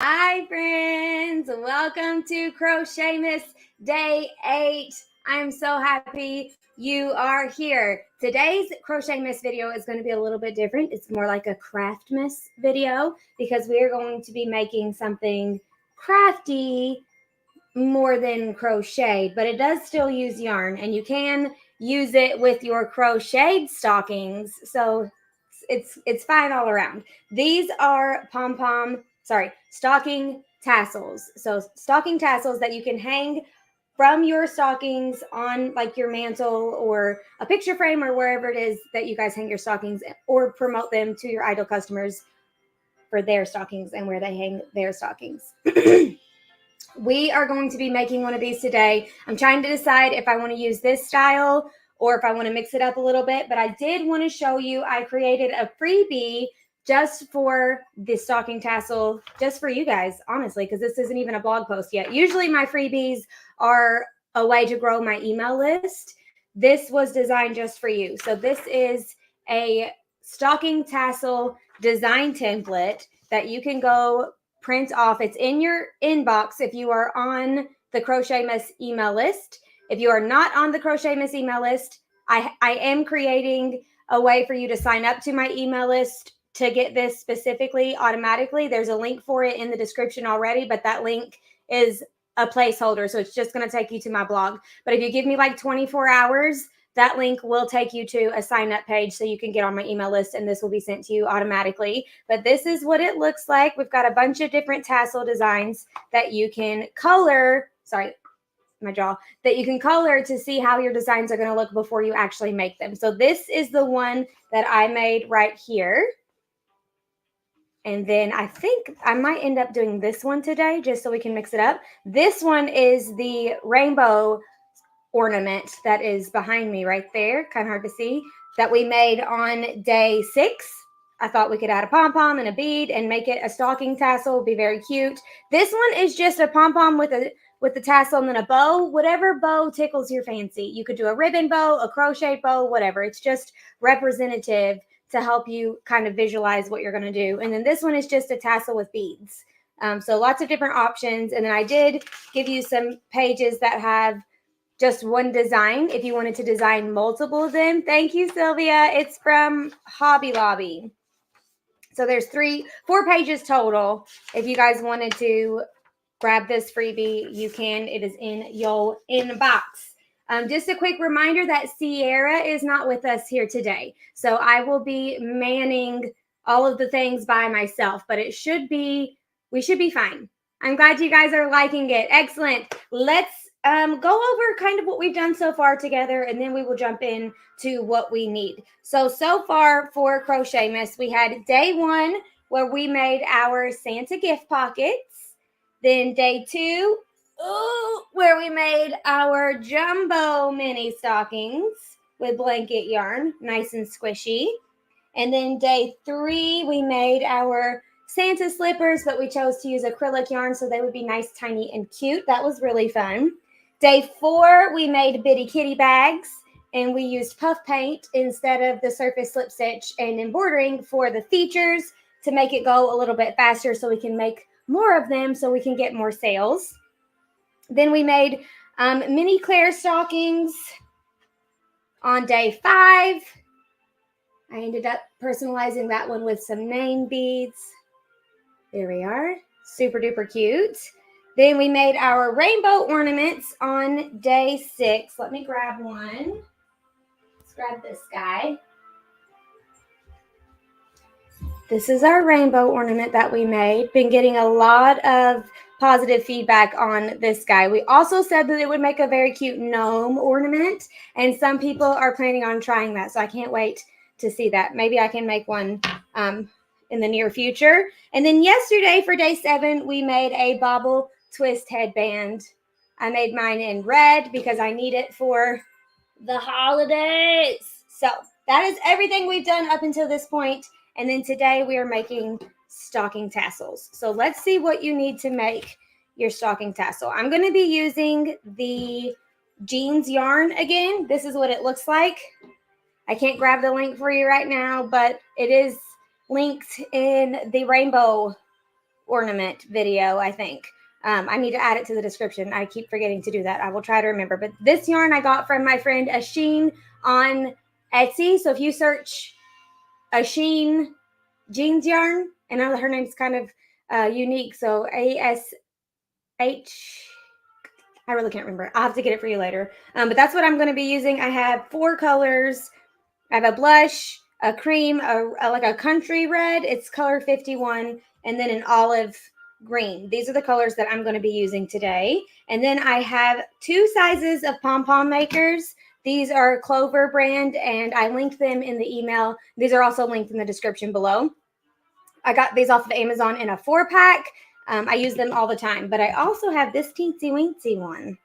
Hi friends, welcome to CrochetMAS Day 8. I'm so happy you are here. Today's CrochetMAS video is going to be a little bit different. It's more like a CraftMAS video because we are going to be making something crafty more than crochet, but it does still use yarn and you can use it with your crocheted stockings. So it's fine all around. These are stocking tassels. So stocking tassels that you can hang from your stockings on like your mantle or a picture frame or wherever it is that you guys hang your stockings, or promote them to your ideal customers for their stockings and where they hang their stockings. We are going to be making one of these today. I'm trying to decide if I want to use this style or if I want to mix it up a little bit, but I did want to show you, I created a freebie just for the stocking tassel, just for you guys, honestly, because this isn't even a blog post yet. Usually my freebies are a way to grow my email list. This was designed just for you. So this is a stocking tassel design template that you can go print off. It's in your inbox if you are on the CrochetMAS email list. If you are not on the CrochetMAS email list, I am creating a way for you to sign up to my email list to get this specifically automatically. There's a link for it in the description already, but that link is a placeholder, so it's just going to take you to my blog. But if you give me like 24 hours, that link will take you to a sign up page so you can get on my email list, and this will be sent to you automatically. But this is what it looks like. We've got a bunch of different tassel designs that you can color. Sorry, my jaw. That you can color to see how your designs are going to look before you actually make them. So this is the one that I made right here. And then I think I might end up doing this one today just so we can mix it up. This one is the rainbow ornament that is behind me right there, kind of hard to see, that we made on day 6. I thought we could add a pom-pom and a bead and make it a stocking tassel. It'd be very cute. This one is just a pom-pom with the tassel and then a bow. Whatever bow tickles your fancy. You could do a ribbon bow, a crochet bow, whatever. It's just representative to help you kind of visualize what you're going to do. And then this one is just a tassel with beads. So lots of different options. And then I did give you some pages that have just one design if you wanted to design multiple of them. Thank you, Sylvia. It's from Hobby Lobby. So there's 4 pages total. If you guys wanted to grab this freebie, you can. It is in your inbox. Just a quick reminder that Sierra is not with us here today. So I will be manning all of the things by myself, but we should be fine. I'm glad you guys are liking it. Excellent. Let's go over kind of what we've done so far together, and then we will jump in to what we need. So far for CrochetMAS, we had day 1 where we made our Santa gift pockets. Then day 2, where we made our jumbo mini stockings with blanket yarn, nice and squishy. And then day 3, we made our Santa slippers, but we chose to use acrylic yarn so they would be nice, tiny, and cute. That was really fun. Day 4, we made bitty kitty bags, and we used puff paint instead of the surface slip stitch and embroidering for the features to make it go a little bit faster so we can make more of them so we can get more sales. Then we made mini Claire stockings on day 5. I ended up personalizing that one with some name beads. There we are. Super duper cute. Then we made our rainbow ornaments on day 6. Let me grab one. Let's grab this guy. This is our rainbow ornament that we made. Been getting a lot of positive feedback on this guy. We also said that it would make a very cute gnome ornament, and some people are planning on trying that, so I can't wait to see that. Maybe I can make one in the near future. And then yesterday for day 7, we made a bobble twist headband. I made mine in red because I need it for the holidays. So that is everything we've done up until this point. And then today we are making stocking tassels. So let's see what you need to make your stocking tassel. I'm going to be using the jeans yarn again. This is what it looks like. I can't grab the link for you right now, but it is linked in the rainbow ornament video, I think. I need to add it to the description. I keep forgetting to do that. I will try to remember. But this yarn I got from my friend Asheen on Etsy. So if you search Asheen jeans yarn, and her name's kind of unique. So ASH, I really can't remember. I'll have to get it for you later. But that's what I'm going to be using. I have 4 colors. I have a blush, a cream, like a country red. It's color 51, and then an olive green. These are the colors that I'm going to be using today. And then I have 2 sizes of pom pom makers. These are Clover brand, and I linked them in the email. These are also linked in the description below. I got these off of Amazon in a 4-pack. I use them all the time, but I also have this teensy weensy one.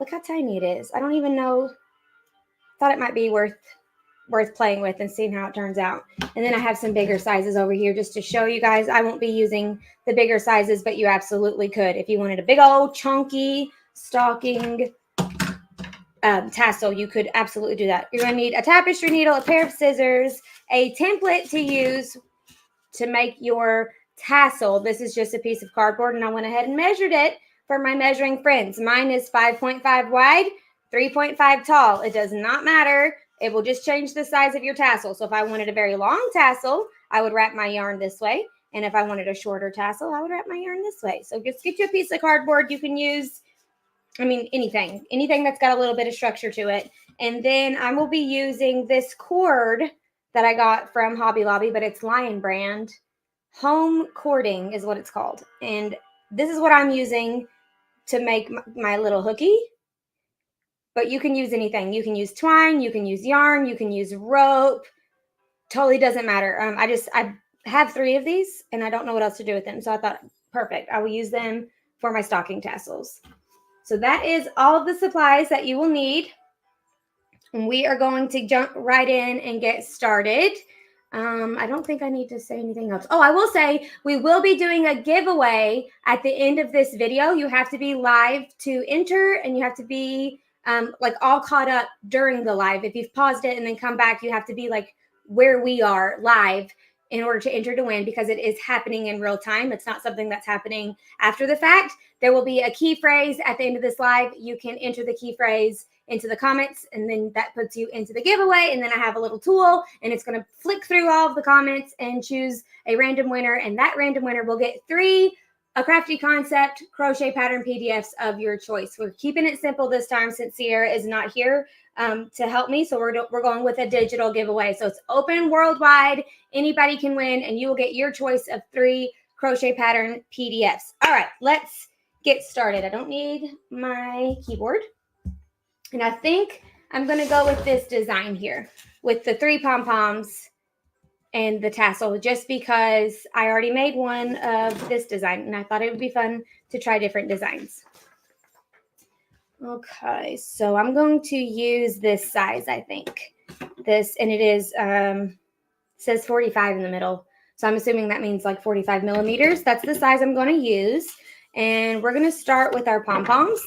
Look how tiny it is. I don't even know. Thought it might be worth playing with and seeing how it turns out. And then I have some bigger sizes over here just to show you guys. I won't be using the bigger sizes, but you absolutely could. If you wanted a big old chunky stocking tassel, you could absolutely do that. You're going to need a tapestry needle, a pair of scissors, a template to use to make your tassel. This is just a piece of cardboard, and I went ahead and measured it for my measuring friends. Mine is 5.5 wide, 3.5 tall. It does not matter. It will just change the size of your tassel. So if I wanted a very long tassel, I would wrap my yarn this way. And if I wanted a shorter tassel, I would wrap my yarn this way. So just get you a piece of cardboard. You can use, anything that's got a little bit of structure to it. And then I will be using this cord that I got from Hobby Lobby, but it's Lion brand. Home cording is what it's called. And this is what I'm using to make my little hooky. But you can use anything. You can use twine, you can use yarn, you can use rope. Totally doesn't matter. I have 3 of these, and I don't know what else to do with them. So I thought, perfect. I will use them for my stocking tassels. So that is all of the supplies that you will need. And we are going to jump right in and get started. I don't think I need to say anything else. Oh, I will say we will be doing a giveaway at the end of this video. You have to be live to enter, and you have to be like all caught up during the live. If you've paused it and then come back, you have to be like where we are live in order to enter to win, because it is happening in real time. It's not something that's happening after the fact. There will be a key phrase at the end of this live. You can enter the key phrase into the comments, and then that puts you into the giveaway. And then I have a little tool, and it's going to flick through all of the comments and choose a random winner. And that random winner will get 3 A Crafty Concept crochet pattern PDFs of your choice. We're keeping it simple this time since Sierra is not here to help me. So we're going with a digital giveaway. So it's open worldwide. Anybody can win, and you will get your choice of 3 crochet pattern PDFs. All right, let's get started. I don't need my keyboard. And I think I'm going to go with this design here with the 3 pom-poms and the tassel, just because I already made one of this design, and I thought it would be fun to try different designs. Okay, so I'm going to use this size, I think. This, and it is, says 45 in the middle. So I'm assuming that means like 45 millimeters. That's the size I'm going to use. And we're going to start with our pom-poms.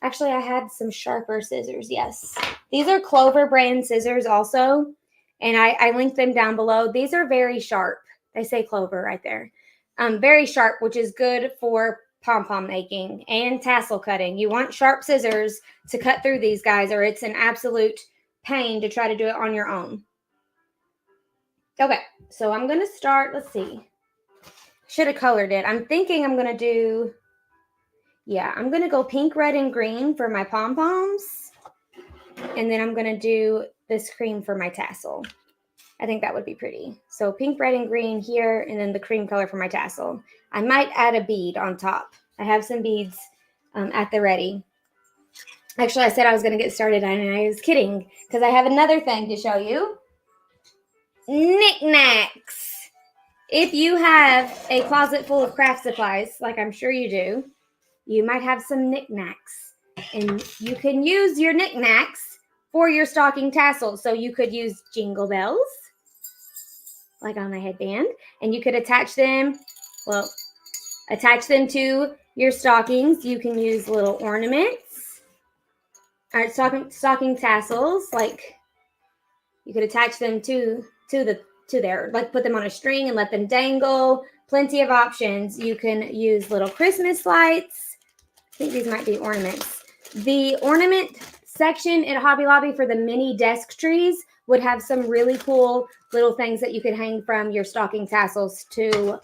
Actually, I had some sharper scissors. Yes. These are Clover brand scissors also. And I linked them down below. These are very sharp. They say Clover right there. Very sharp, which is good for pom-pom making and tassel cutting. You want sharp scissors to cut through these guys, or it's an absolute pain to try to do it on your own. Okay, so I'm going to start. Let's see. Should have colored it. I'm thinking I'm going to do, I'm going to go pink, red, and green for my pom-poms. And then I'm going to do this cream for my tassel. I think that would be pretty. So pink, red, and green here, and then the cream color for my tassel. I might add a bead on top. I have some beads at the ready. Actually, I said I was going to get started, and I was kidding, because I have another thing to show you. Knickknacks. If you have a closet full of craft supplies, like I'm sure you do, you might have some knickknacks. And you can use your knickknacks for your stocking tassels. So you could use jingle bells, like on my headband, and you could attach them to your stockings. You can use little ornaments, or stocking tassels, like you could attach them to there, like put them on a string and let them dangle. plenty of options. You can use little Christmas lights. I think these might be ornaments. The ornament section at Hobby Lobby for the mini desk trees would have some really cool little things that you could hang from your stocking tassels to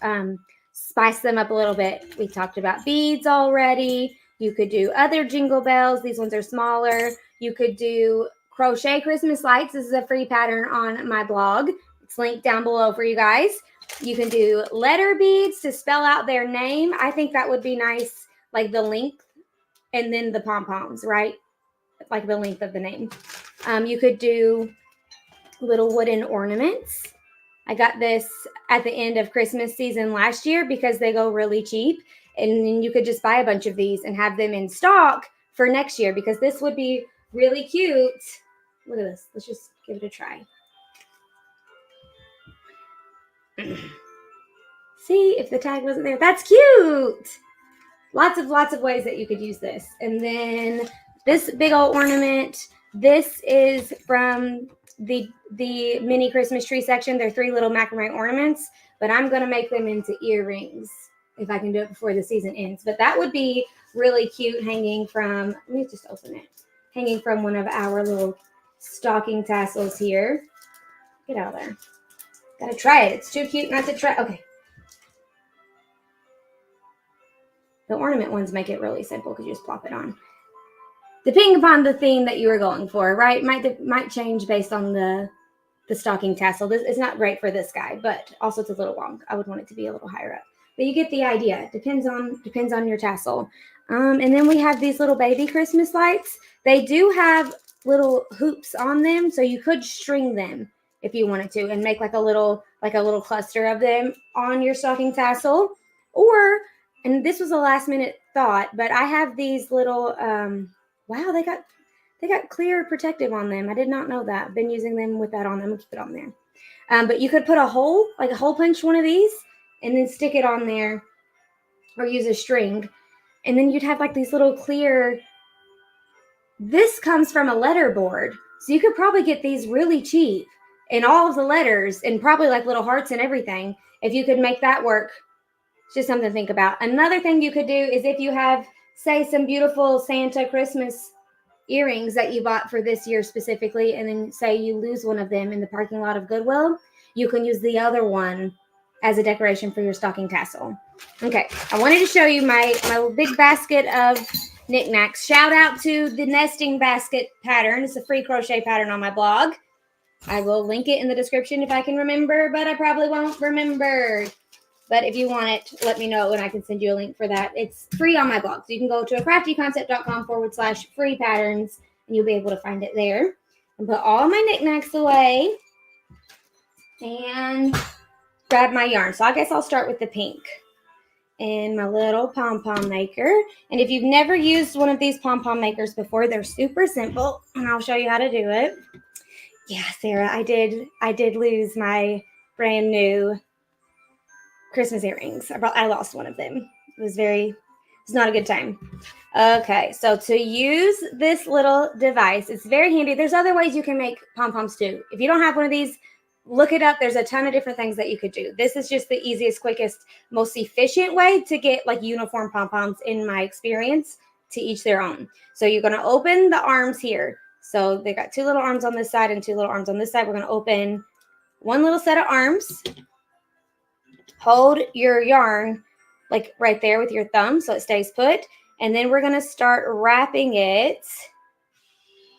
spice them up a little bit. We talked about beads already. You could do other jingle bells. These ones are smaller. You could do crochet Christmas lights. This is a free pattern on my blog. It's linked down below for you guys. You can do letter beads to spell out their name. I think that would be nice, like the length and then the pom-poms, right? Like the length of the name. You could do little wooden ornaments. I got this at the end of Christmas season last year because they go really cheap. And then you could just buy a bunch of these and have them in stock for next year because this would be really cute. Look at this. Let's just give it a try. See if the tag wasn't there. That's cute. Lots of ways that you could use this. And then this big old ornament. This is from the mini Christmas tree section. They're 3 little macrame ornaments, but I'm going to make them into earrings if I can do it before the season ends. But that would be really cute hanging from, let me just open it, hanging from one of our little stocking tassels here. Get out of there. Gotta try it. It's too cute not to try. Okay. The ornament ones make it really simple because you just plop it on. Depending upon the theme that you were going for, right? Might change based on the stocking tassel. This is not great for this guy, but also it's a little long. I would want it to be a little higher up. But you get the idea. Depends on your tassel. And then we have these little baby Christmas lights. They do have little hoops on them, so you could string them if you wanted to and make like a little cluster of them on your stocking tassel. Or, and this was a last minute thought, but I have these little wow, they got clear protective on them. I did not know that. Been using them with that on them. I'll keep it on there. But you could put a hole, like a hole punch one of these, and then stick it on there, or use a string, and then you'd have like these little clear. This comes from a letter board, so you could probably get these really cheap, and all of the letters, and probably like little hearts and everything. If you could make that work, it's just something to think about. Another thing you could do is if you have, say, some beautiful Santa Christmas earrings that you bought for this year specifically, and then say you lose one of them in the parking lot of Goodwill, you can use the other one as a decoration for your stocking tassel. Okay, I wanted to show you my big basket of knickknacks. Shout out to the nesting basket pattern. It's a free crochet pattern on my blog. I will link it in the description if I can remember, but I probably won't remember. But if you want it, let me know and I can send you a link for that. It's free on my blog. So you can go to acraftyconcept.com/free patterns and you'll be able to find it there. And put all my knickknacks away and grab my yarn. So I guess I'll start with the pink and my little pom-pom maker. And if you've never used one of these pom-pom makers before, they're super simple and I'll show you how to do it. Yeah, Sarah, I did lose my brand new Christmas earrings. I lost one of them. It's not a good time. Okay, so to use this little device, it's very handy. There's other ways you can make pom-poms too. If you don't have one of these, look it up. There's a ton of different things that you could do. This is just the easiest, quickest, most efficient way to get like uniform pom-poms in my experience, to each their own. So you're going to open the arms here. So they got 2 little arms on this side and 2 little arms on this side. We're going to open one little set of arms. Hold your yarn like right there with your thumb so it stays put. And then we're going to start wrapping it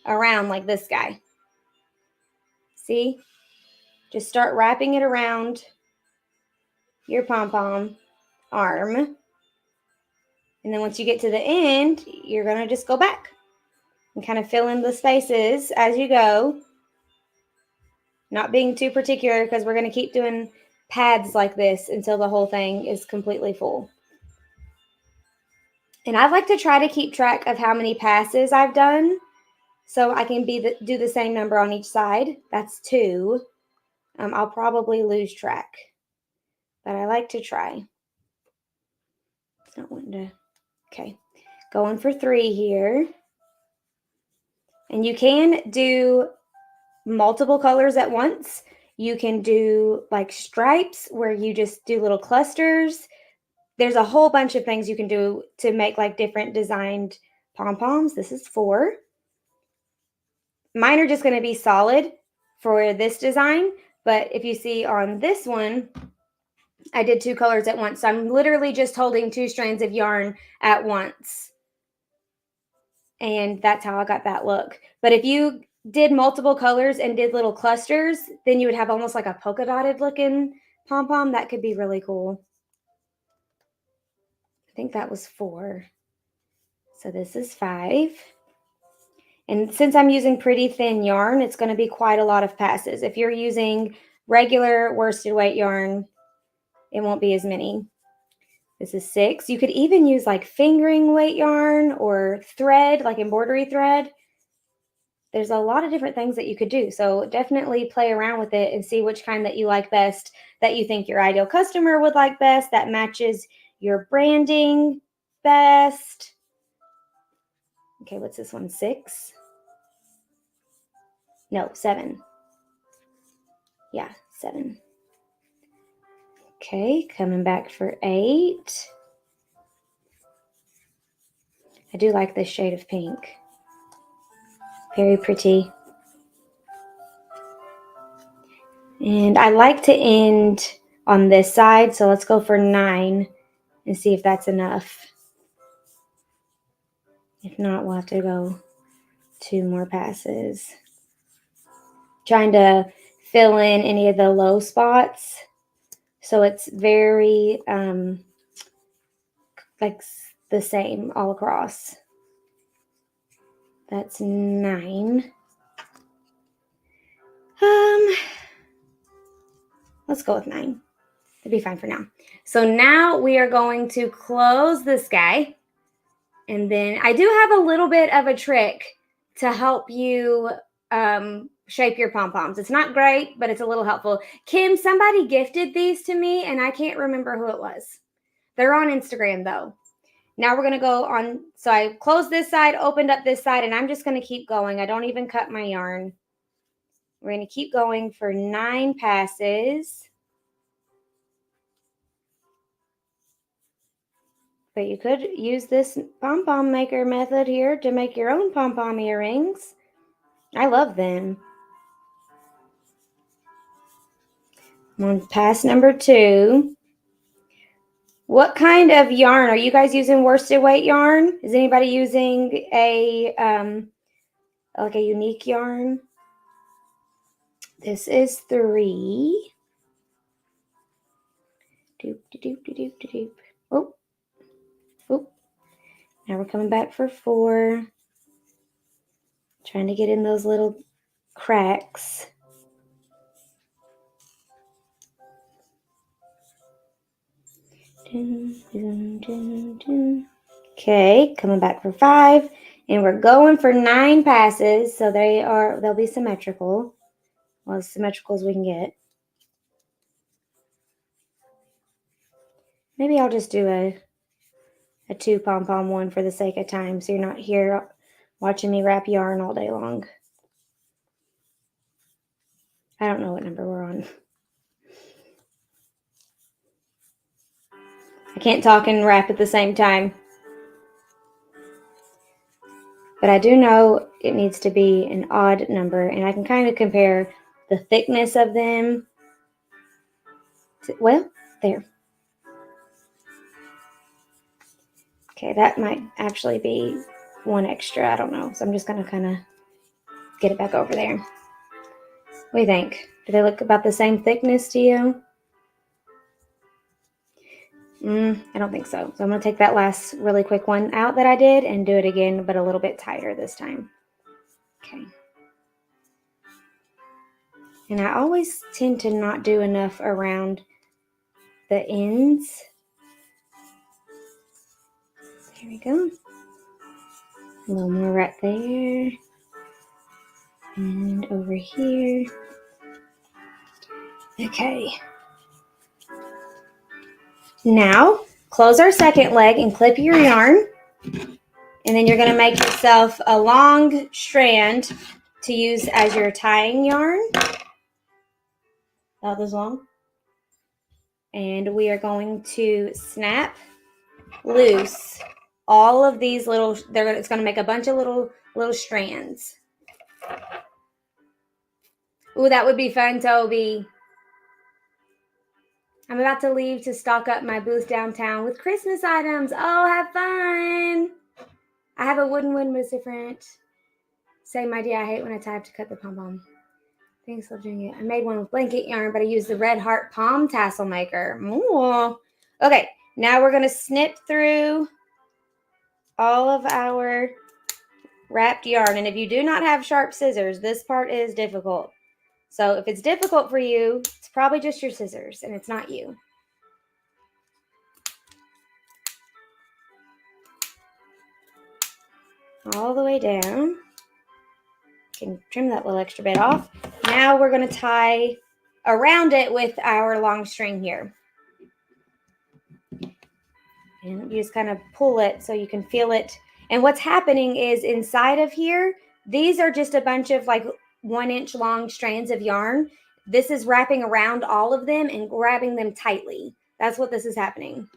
around like this guy. See? Just start wrapping it around your pom-pom arm. And then once you get to the end, you're going to just go back and kind of fill in the spaces as you go. Not being too particular because we're going to keep doing pads like this until the whole thing is completely full. And I like to try to keep track of how many passes I've done so I can do the same number on each side. That's 2. I'll probably lose track, but I like to try. It's not wanting to. Okay, going for 3 here. And you can do multiple colors at once. You can do like stripes where you just do little clusters. There's a whole bunch of things you can do to make like different designed pom-poms. This is 4. Mine are just going to be solid for this design, but if you see on this one, I did 2 colors at once. So I'm literally just holding 2 strands of yarn at once. And that's how I got that look. But if you did multiple colors and did little clusters, then you would have almost like a polka dotted looking pom-pom. That could be really cool. I think that was 4. So this is 5. And since I'm using pretty thin yarn, it's going to be quite a lot of passes. If you're using regular worsted weight yarn, it won't be as many. This is 6. You could even use like fingering weight yarn or thread, like embroidery thread. There's a lot of different things that you could do. So definitely play around with it and see which kind that you like best, that you think your ideal customer would like best, that matches your branding best. Okay, what's this one? 6? No, 7. Yeah, 7. Okay, coming back for 8. I do like this shade of pink. Very pretty. And I like to end on this side, so let's go for 9 and see if that's enough. If not, we'll have to go 2 more passes. Trying to fill in any of the low spots, so it's very like the same all across. That's 9. Let's go with 9. It'll be fine for now. So now we are going to close this guy. And then I do have a little bit of a trick to help you shape your pom-poms. It's not great, but it's a little helpful. Kim, somebody gifted these to me, and I can't remember who it was. They're on Instagram, though. Now we're going to go on. So I closed this side, opened up this side, and I'm just going to keep going. I don't even cut my yarn. We're going to keep going for 9 passes. But you could use this pom-pom maker method here to make your own pom-pom earrings. I love them. I'm on pass number 2. What kind of yarn? Are you guys using worsted weight yarn? Is anybody using a like a unique yarn? This is 3. Doop, doop, doop, doop, doop. Oh. Oh. Now we're coming back for 4. Trying to get in those little cracks. Okay, coming back for 5, and we're going for 9 passes, so they'll be symmetrical, well, as symmetrical as we can get. Maybe I'll just do a 2 pom-pom one for the sake of time, so you're not here watching me wrap yarn all day long. I don't know what number we're on. I can't talk and wrap at the same time. But I do know it needs to be an odd number, and I can kind of compare the thickness of them. Well, there. Okay, that might actually be 1 extra. I don't know. So I'm just going to kind of get it back over there. What do you think? Do they look about the same thickness to you? I don't think so. So I'm going to take that last really quick one out that I did and do it again, but a little bit tighter this time. Okay. And I always tend to not do enough around the ends. There we go. A little more right there. And over here. Okay. Now, close our second leg and clip your yarn. And then you're going to make yourself a long strand to use as your tying yarn. about this long. And we are going to snap loose all of these little, it's going to make a bunch of little strands. Ooh, that would be fun, Toby. I'm about to leave to stock up my booth downtown with Christmas items. Oh, have fun. I have a wooden one, but it's different. Same idea. I hate when I have to cut the pom-pom. Thanks for doing it. I made one with blanket yarn, but I used the Red Heart Palm Tassel Maker. Ooh. Okay, now we're going to snip through all of our wrapped yarn. And if you do not have sharp scissors, this part is difficult. So if it's difficult for you, it's probably just your scissors and it's not you. All the way down. Can trim that little extra bit off. Now we're going to tie around it with our long string here. And you just kind of pull it so you can feel it. And what's happening is inside of here, these are just a bunch of like 1-inch long strands of yarn. This is wrapping around all of them and grabbing them tightly. That's what this is happening.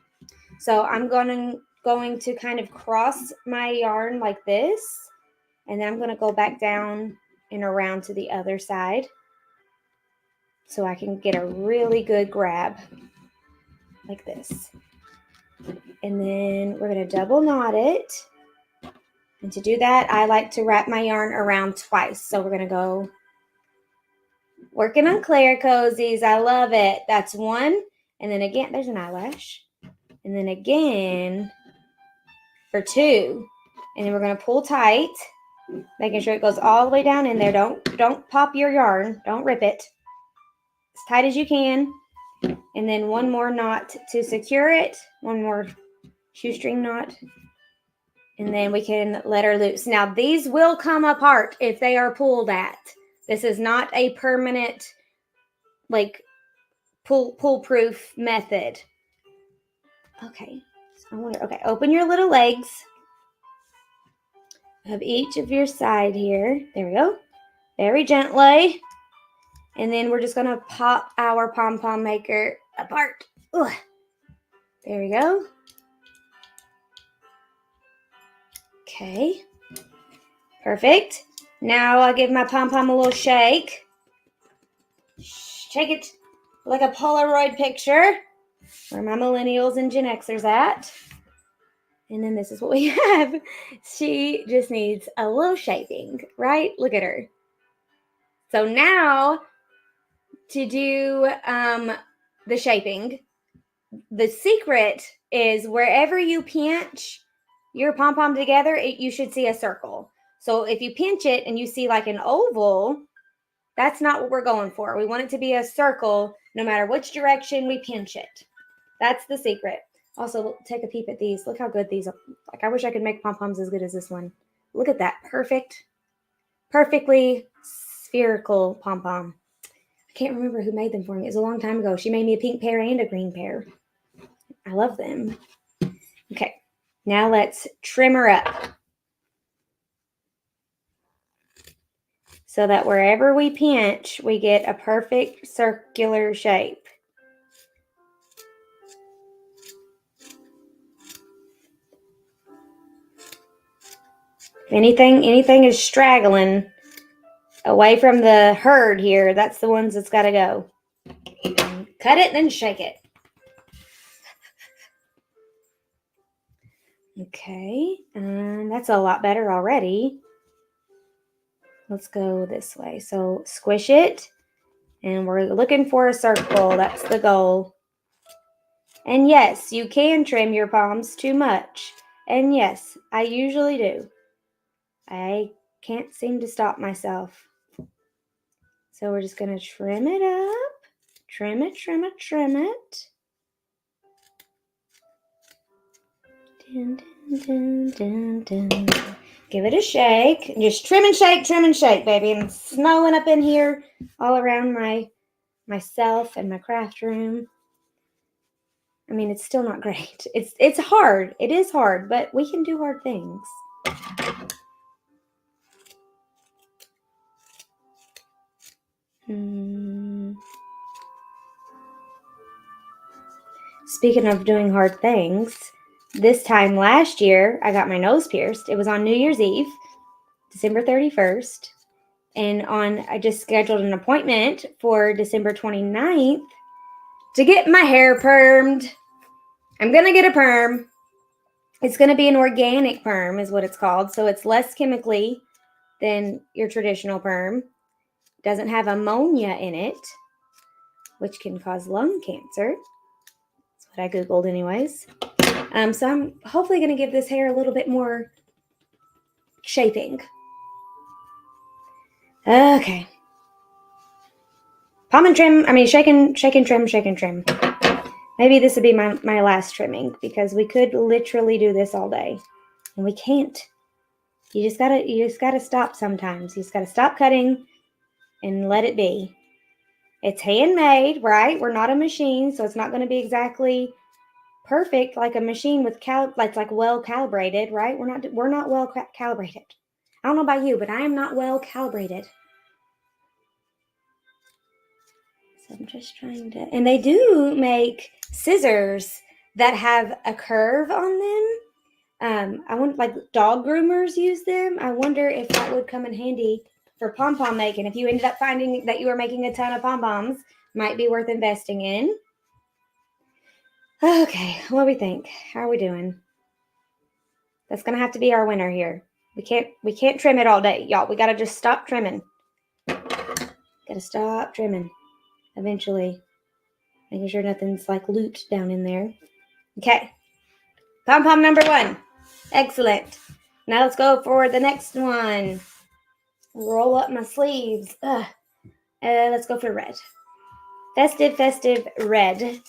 So I'm going to kind of cross my yarn like this. And then I'm going to go back down and around to the other side so I can get a really good grab like this. And then we're going to double knot it. And to do that, I like to wrap my yarn around twice. So we're going to go working on Claire cozies. I love it. That's one. And then again, there's an eyelash. And then again for 2. And then we're going to pull tight, making sure it goes all the way down in there. Don't pop your yarn. Don't rip it. As tight as you can. And then one more knot to secure it. One more shoestring knot. And then we can let her loose. Now, these will come apart if they are pulled at. This is not a permanent, like, pull-proof method. Okay. Okay, open your little legs of each of your side here. There we go. Very gently. And then we're just going to pop our pom-pom maker apart. Ugh. There we go. Okay. Perfect. Now I'll give my pom-pom a little shake. Shake it like a Polaroid picture. Where my millennials and Gen Xers at. And then this is what we have. She just needs a little shaping, right? Look at her. So now to do the shaping, the secret is wherever you pinch your pom-pom together, you should see a circle. So if you pinch it and you see like an oval, that's not what we're going for. We want it to be a circle no matter which direction we pinch it. That's the secret. Also, take a peep at these. Look how good these are. Like, I wish I could make pom-poms as good as this one. Look at that. Perfectly spherical pom-pom. I can't remember who made them for me. It was a long time ago. She made me a pink pair and a green pair. I love them. Okay. Now let's trim her up. So that wherever we pinch, we get a perfect circular shape. If anything is straggling away from the herd here, that's the ones that's got to go. Cut it, then shake it. Okay, that's a lot better already. Let's go this way. So squish it, and we're looking for a circle. That's the goal. And yes, you can trim your palms too much. And yes, I usually do. I can't seem to stop myself. So we're just going to trim it up. Trim it. Dun, dun, dun, dun, dun. Give it a shake. Just trim and shake, baby. And it's snowing up in here all around myself and my craft room. I mean, it's still not great. It's hard. It is hard, but we can do hard things. speaking of doing hard things, this time last year, I got my nose pierced. It was on New Year's Eve, December 31st. And I just scheduled an appointment for December 29th to get my hair permed. I'm going to get a perm. It's going to be an organic perm is what it's called. So it's less chemically than your traditional perm. It doesn't have ammonia in it, which can cause lung cancer. That's what I Googled anyways. So I'm hopefully going to give this hair a little bit more shaping. Okay. Palm and trim, shake and trim. Maybe this would be my last trimming because we could literally do this all day. And we can't. You just gotta stop sometimes. You just gotta stop cutting and let it be. It's handmade, right? We're not a machine, so it's not gonna be exactly perfect like a machine with like well calibrated, right? We're not well calibrated. I don't know about you, but I am not well calibrated. So I'm just trying to, and they do make scissors that have a curve on them. I want, like, dog groomers use them. I wonder if that would come in handy for pom pom making. If you ended up finding that you were making a ton of pom poms, might be worth investing in. Okay, what do we think? How are we doing? That's gonna have to be our winner here. We can't trim it all day, y'all. We gotta just stop trimming. Gotta stop trimming. Eventually, making sure nothing's like looped down in there. Okay, pom pom number 1. Excellent. Now let's go for the next one. Roll up my sleeves. Let's go for red. Festive red.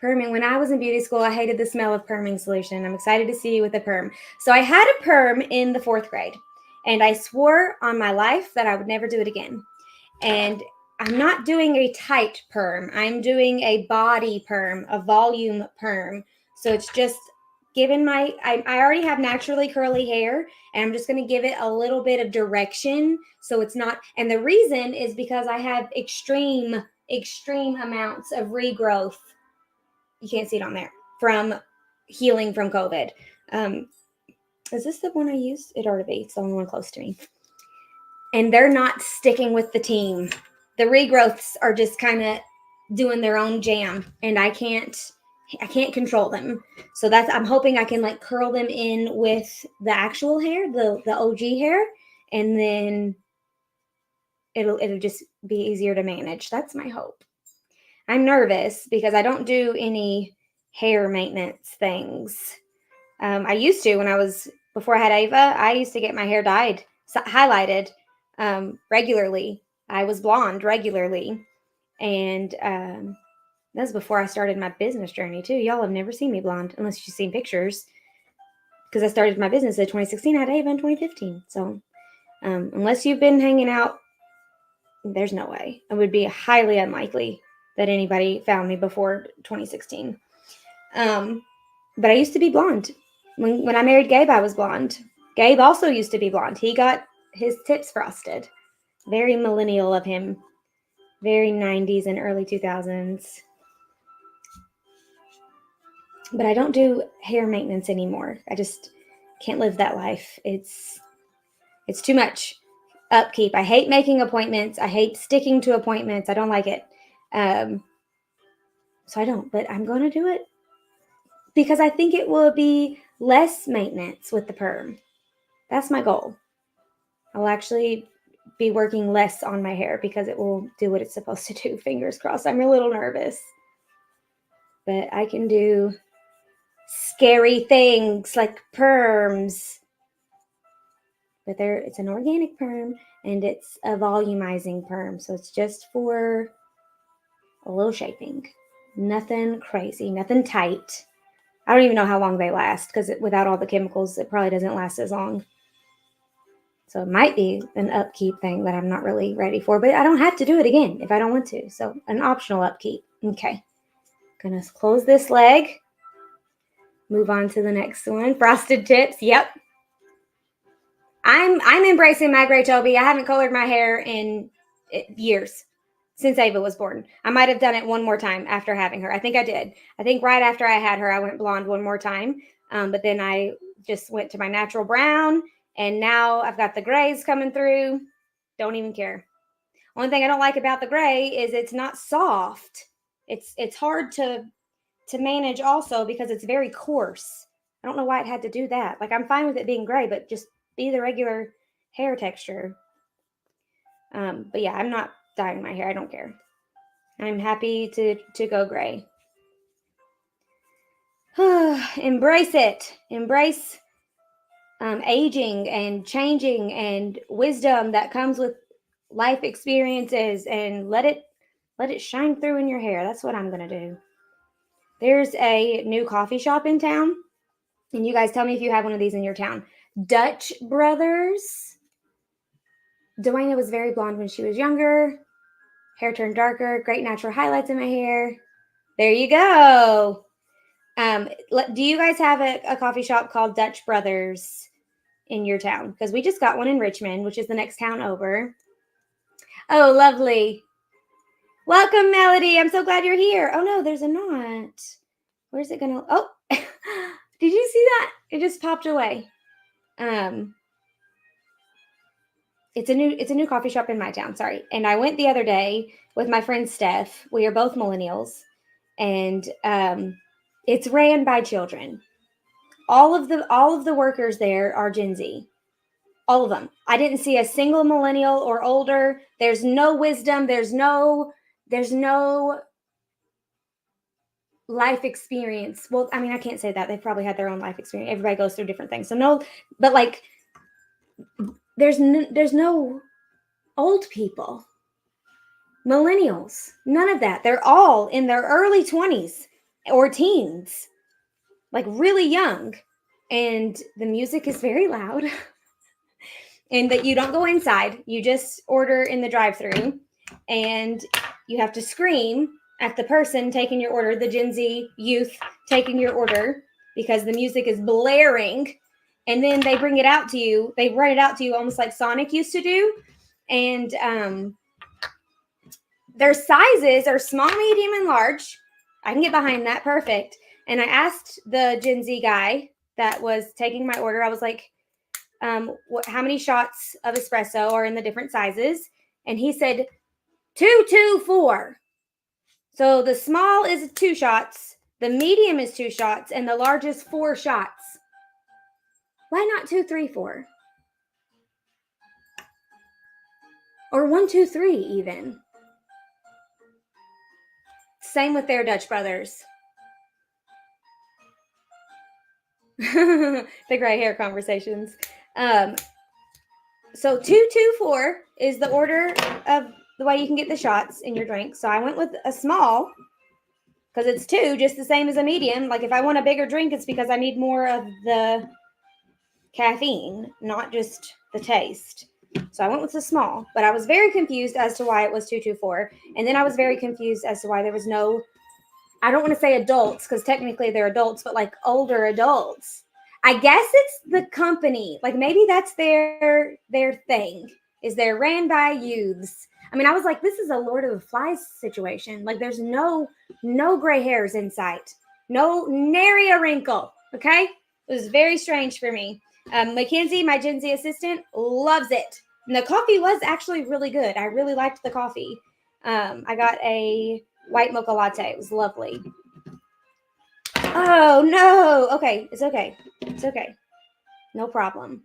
Perming. When I was in beauty school, I hated the smell of perming solution. I'm excited to see you with a perm. So I had a perm in the 4th grade, and I swore on my life that I would never do it again. And I'm not doing a tight perm. I'm doing a body perm, a volume perm. So it's just given I already have naturally curly hair, and I'm just going to give it a little bit of direction so it's not, and the reason is because I have extreme amounts of regrowth. You can't see it on there from healing from COVID. Is this the one I used? It ought to be. It's the only one close to me. And they're not sticking with the team. The regrowths are just kind of doing their own jam, and I can't control them. So I'm hoping I can like curl them in with the actual hair, the OG hair, and then it'll just be easier to manage. That's my hope. I'm nervous because I don't do any hair maintenance things. I used to before I had Ava, I used to get my hair dyed, highlighted regularly. I was blonde regularly. And that was before I started my business journey too. Y'all have never seen me blonde unless you've seen pictures, because I started my business in 2016. I had Ava in 2015. So unless you've been hanging out, there's no way. It would be highly unlikely that anybody found me before 2016. But I used to be blonde. When I married Gabe, I was blonde. Gabe also used to be blonde. He got his tips frosted. Very millennial of him. Very 90s and early 2000s. But I don't do hair maintenance anymore. I just can't live that life. It's too much upkeep. I hate making appointments. I hate sticking to appointments. I don't like it. So I don't. But I'm going to do it because I think it will be less maintenance with the perm. That's my goal. I'll actually be working less on my hair because it will do what it's supposed to do. Fingers crossed. I'm a little nervous. But I can do scary things like perms. But it's an organic perm, and it's a volumizing perm. So it's just for a little shaping. Nothing crazy, nothing tight. I don't even know how long they last, because without all the chemicals, it probably doesn't last as long. So it might be an upkeep thing that I'm not really ready for, but I don't have to do it again if I don't want to. So an optional upkeep. Okay. Gonna close this leg. Move on to the next one. Frosted tips. Yep. I'm embracing my gray Toby. I haven't colored my hair in years. since Ava was born. I might have done it one more time after having her. I think I did. I think right after I had her, I went blonde one more time. But then I just went to my natural brown, and now I've got the grays coming through. Don't even care. One thing I don't like about the gray is it's not soft. It's hard to manage also because it's very coarse. I don't know why it had to do that. Like, I'm fine with it being gray, but just be the regular hair texture. But yeah, I'm not dyeing my hair. I don't care. I'm happy to go gray. Embrace it. Embrace aging and changing and wisdom that comes with life experiences, and let it shine through in your hair. That's what I'm gonna do. There's a new coffee shop in town, and you guys tell me if you have one of these in your town. Dutch Brothers. Dwayna was very blonde when she was younger. Hair turned darker. Great natural highlights in my hair. There you go. Do you guys have a coffee shop called Dutch Brothers in your town? Because we just got one in Richmond, which is the next town over. Oh, lovely. Welcome, Melody. I'm so glad you're here. Oh, no, there's a knot. Where's it going to... Oh, did you see that? It just popped away. It's a new coffee shop in my town. Sorry. And I went the other day with my friend Steph. We are both millennials. And it's ran by children. All of the workers there are Gen Z. All of them. I didn't see a single millennial or older. There's no wisdom. There's no life experience. Well, I mean, I can't say that. They've probably had their own life experience. Everybody goes through different things. So no, but like, there's no old people, millennials, none of that. They're all in their early 20s or teens, like really young. And the music is very loud. And that you don't go inside. You just order in the drive-thru, and you have to scream at the person taking your order, the Gen Z youth taking your order, because the music is blaring. And then they bring it out to you. They run it out to you almost like Sonic used to do. And their sizes are small, medium, and large. I can get behind that. Perfect. And I asked the Gen Z guy that was taking my order, I was like, how many shots of espresso are in the different sizes? And he said 2, 2, 4. So the small is 2 shots, the medium is 2 shots, and the large is 4 shots. Why not 2, 3, 4? Or 1, 2, 3 even. Same with their Dutch Brothers. The gray hair conversations. So 2, 2, 4 is the order of the way you can get the shots in your drink. So I went with a small because it's 2, just the same as a medium. Like if I want a bigger drink, it's because I need more of the caffeine, not just the taste. So I went with the small, but I was very confused as to why it was 2, 2, 4. And then I was very confused as to why there was no, I don't want to say adults because technically they're adults, but like older adults. I guess it's the company. Like maybe that's their thing, is they're ran by youths. I mean, I was like, this is a Lord of the Flies situation. Like there's no gray hairs in sight. No, nary a wrinkle. Okay. It was very strange for me. Mackenzie, my Gen Z assistant, loves it. And the coffee was actually really good. I really liked the coffee. I got a white mocha latte. It was lovely. Oh, no. Okay. It's okay. It's okay. No problem.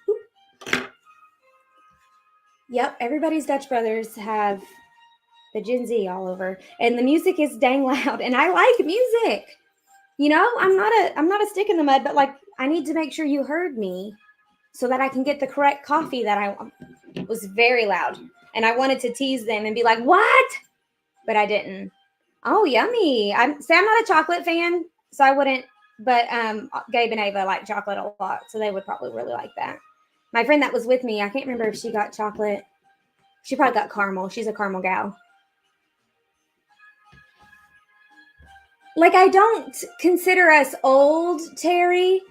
Oop. Yep. Everybody's Dutch Brothers have the Gen Z all over. And the music is dang loud. And I like music. You know, I'm not a stick in the mud, but like I need to make sure you heard me so that I can get the correct coffee that I want. It was very loud. And I wanted to tease them and be like, what? But I didn't. Oh, yummy. I'm not a chocolate fan, so I wouldn't, but Gabe and Ava like chocolate a lot, so they would probably really like that. My friend that was with me, I can't remember if she got chocolate. She probably got caramel. She's a caramel gal. Like, I don't consider us old, Terry,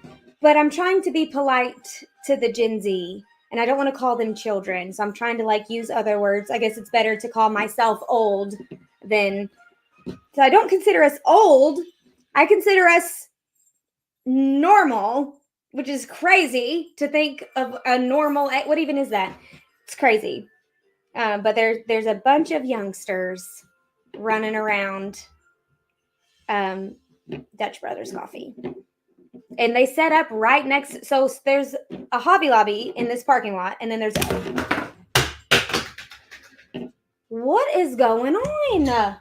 but I'm trying to be polite to the Gen Z. and I don't want to call them children. So I'm trying to like use other words. I guess it's better to call myself old than, so I don't consider us old. I consider us normal, which is crazy to think of a normal, what even is that? It's crazy. But there's a bunch of youngsters running around Dutch Brothers Coffee. And they set up right next. So there's a Hobby Lobby in this parking lot. And then there's. What is going on?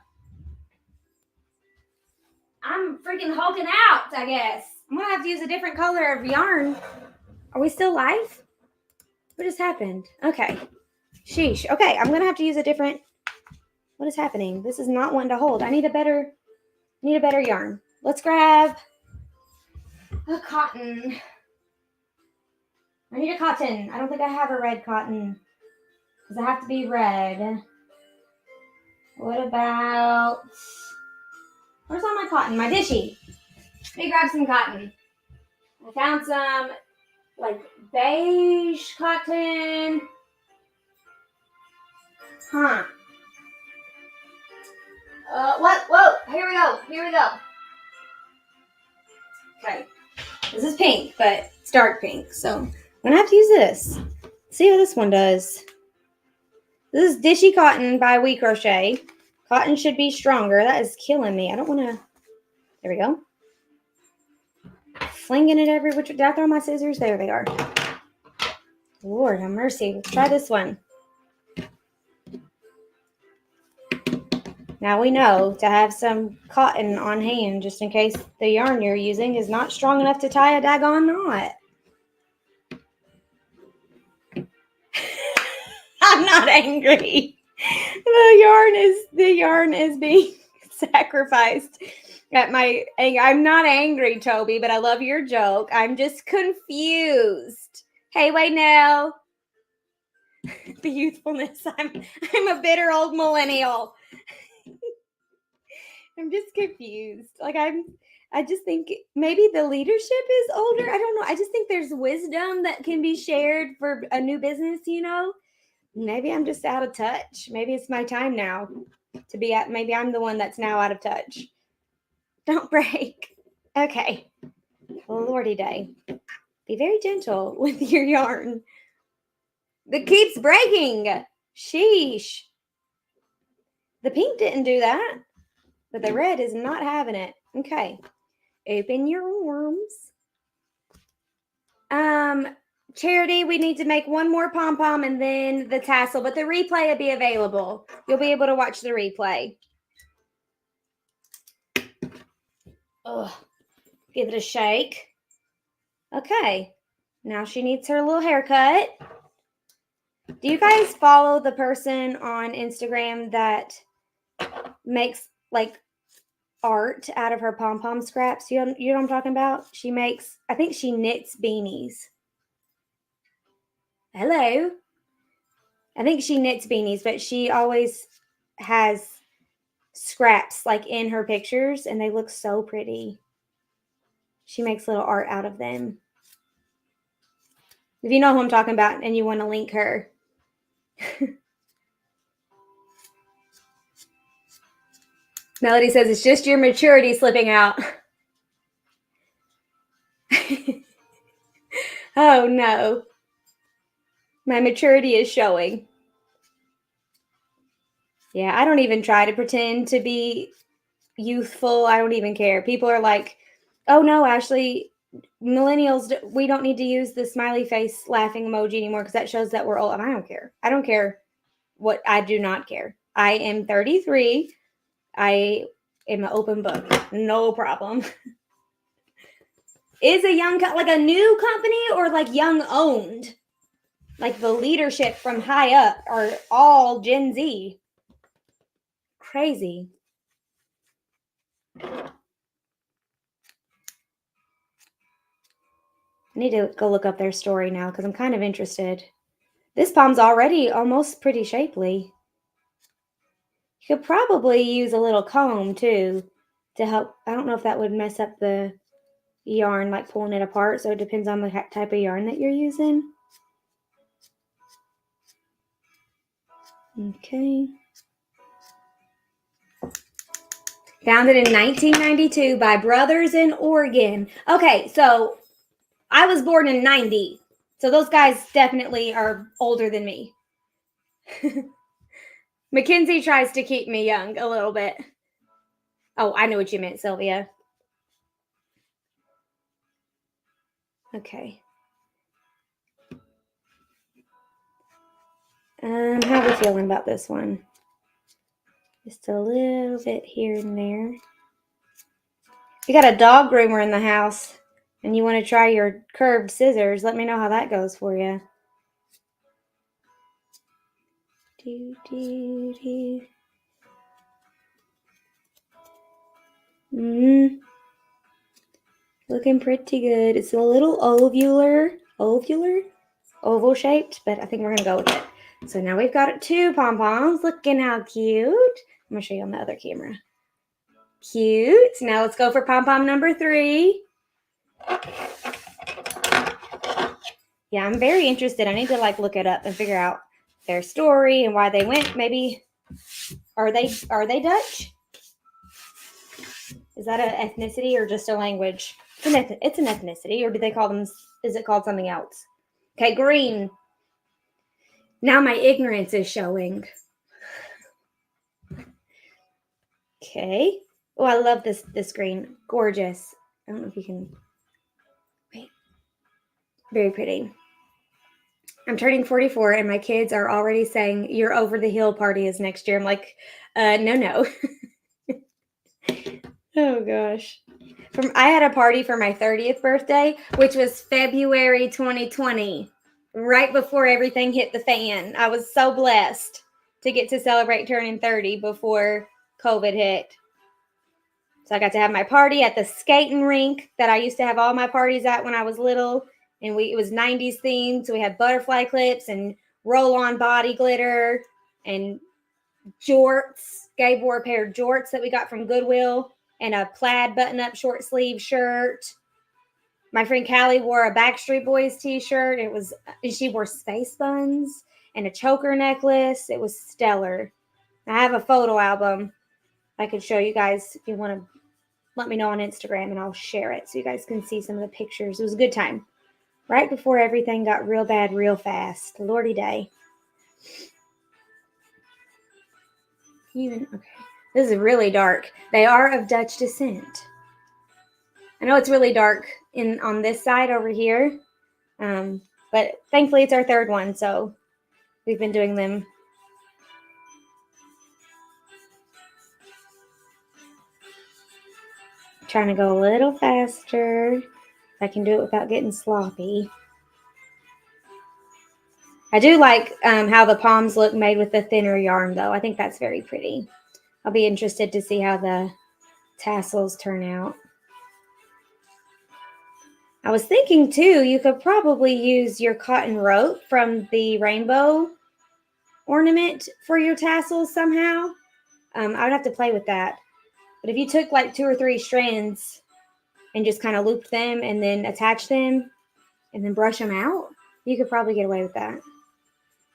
I'm freaking hulking out, I guess. I'm going to have to use a different color of yarn. Are we still live? What just happened? Okay. Sheesh. Okay, I'm going to have to use a different. What is happening? This is not one to hold. I need a better yarn. Let's grab a cotton. I need a cotton. I don't think I have a red cotton because I have to be red. What about, where's all my cotton? My dishy. Let me grab some cotton. I found some like beige cotton. Huh. What? Whoa. Here we go. Okay. This is pink, but it's dark pink. So I'm going to have to use this. See how this one does. This is Dishy Cotton by We Crochet. Cotton should be stronger. That is killing me. I don't want to. There we go. Flinging it everywhere. Did I throw my scissors? There they are. Lord have mercy. Let's try this one. Now we know to have some cotton on hand just in case the yarn you're using is not strong enough to tie a daggone knot. I'm not angry. The yarn is being sacrificed at my anger. I'm not angry, Toby, but I love your joke. I'm just confused. Hey, wait now. The youthfulness. I'm a bitter old millennial. I'm just confused. Like I just think maybe the leadership is older. I don't know. I just think there's wisdom that can be shared for a new business, you know? Maybe I'm just out of touch. Maybe it's my time now to be at. Maybe I'm the one that's now out of touch. Don't break. Okay. Lordy day. Be very gentle with your yarn. That keeps breaking. Sheesh. The pink didn't do that, but the red is not having it. Okay. Open your arms. Charity, we need to make one more pom pom and then the tassel, but the replay will be available. You'll be able to watch the replay. Ugh. Give it a shake. Okay. Now she needs her little haircut. Do you guys follow the person on Instagram that makes like art out of her pom pom scraps? You know what I'm talking about? She makes, I think she knits beanies. Hello. I think she knits beanies, but she always has scraps like in her pictures and they look so pretty. She makes little art out of them. If you know who I'm talking about and you want to link her. Melody says it's just your maturity slipping out. Oh no. My maturity is showing. Yeah, I don't even try to pretend to be youthful. I don't even care. People are like, oh no, Ashley, millennials, we don't need to use the smiley face laughing emoji anymore because that shows that we're old. And I don't care. I don't care what. I do not care. I am 33. I am an open book. No problem. Is a young, like a new company or like young owned? Like the leadership from high up are all Gen Z. Crazy. I need to go look up their story now because I'm kind of interested. This pom's already almost pretty shapely. You could probably use a little comb too to help. I don't know if that would mess up the yarn, like pulling it apart. So it depends on the type of yarn that you're using. Okay. Founded in 1992 by brothers in Oregon. Okay, so I was born in 90. So those guys definitely are older than me. Mackenzie tries to keep me young a little bit. Oh, I know what you meant, Sylvia. Okay. How are we feeling about this one? Just a little bit here and there. If you got a dog groomer in the house and you want to try your curved scissors, let me know how that goes for you. Looking pretty good. It's a little oval shaped, but I think we're gonna go with it. So now we've got 2 pom-poms. Looking how cute. I'm gonna show you on the other camera. Cute. Now let's go for pom-pom number 3. Yeah, I'm very interested. I need to look it up and figure out their story and why they went. Maybe are they Dutch? Is that an ethnicity or just a language? It's an ethnicity, or do they call them? Is it called something else? Okay, green. Now my ignorance is showing. Okay. Oh, I love this green. Gorgeous. I don't know if you can. Wait. Very pretty. I'm turning 44 and my kids are already saying your over the hill party is next year. I'm like, no. Oh gosh. I had a party for my 30th birthday, which was February 2020, right before everything hit the fan. I was so blessed to get to celebrate turning 30 before COVID hit. So I got to have my party at the skating rink that I used to have all my parties at when I was little. And it was 90s themed. So we had butterfly clips and roll-on body glitter and jorts. Gabe wore a pair of jorts that we got from Goodwill and a plaid button-up short sleeve shirt. My friend Callie wore a Backstreet Boys t-shirt. She wore space buns and a choker necklace. It was stellar. I have a photo album I could show you guys if you want to. Let me know on Instagram and I'll share it so you guys can see some of the pictures. It was a good time. Right before everything got real bad real fast. Lordy day. Okay. This is really dark. They are of Dutch descent. I know it's really dark on this side over here. But thankfully it's our 3rd one, so we've been doing them. Trying to go a little faster. I can do it without getting sloppy. I do like how the palms look made with the thinner yarn, though. I think that's very pretty. I'll be interested to see how the tassels turn out. I was thinking, too, you could probably use your cotton rope from the rainbow ornament for your tassels somehow. I would have to play with that. But if you took 2 or 3 strands and just kind of looped them and then attach them and then brush them out, you could probably get away with that.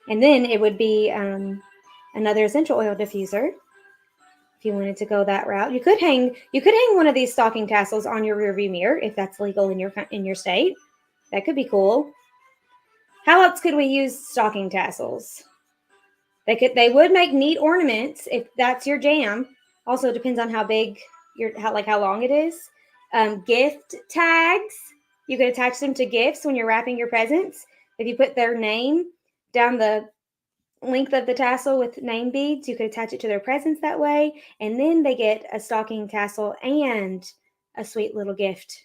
And then it would be another essential oil diffuser if you wanted to go that route. You could hang one of these stocking tassels on your rearview mirror if that's legal in your state. That could be cool. How else could we use stocking tassels? They would make neat ornaments if that's your jam. Also depends on how big how long it is. Gift tags. You could attach them to gifts when you're wrapping your presents. If you put their name down the length of the tassel with name beads, you could attach it to their presents that way. And then they get a stocking tassel and a sweet little gift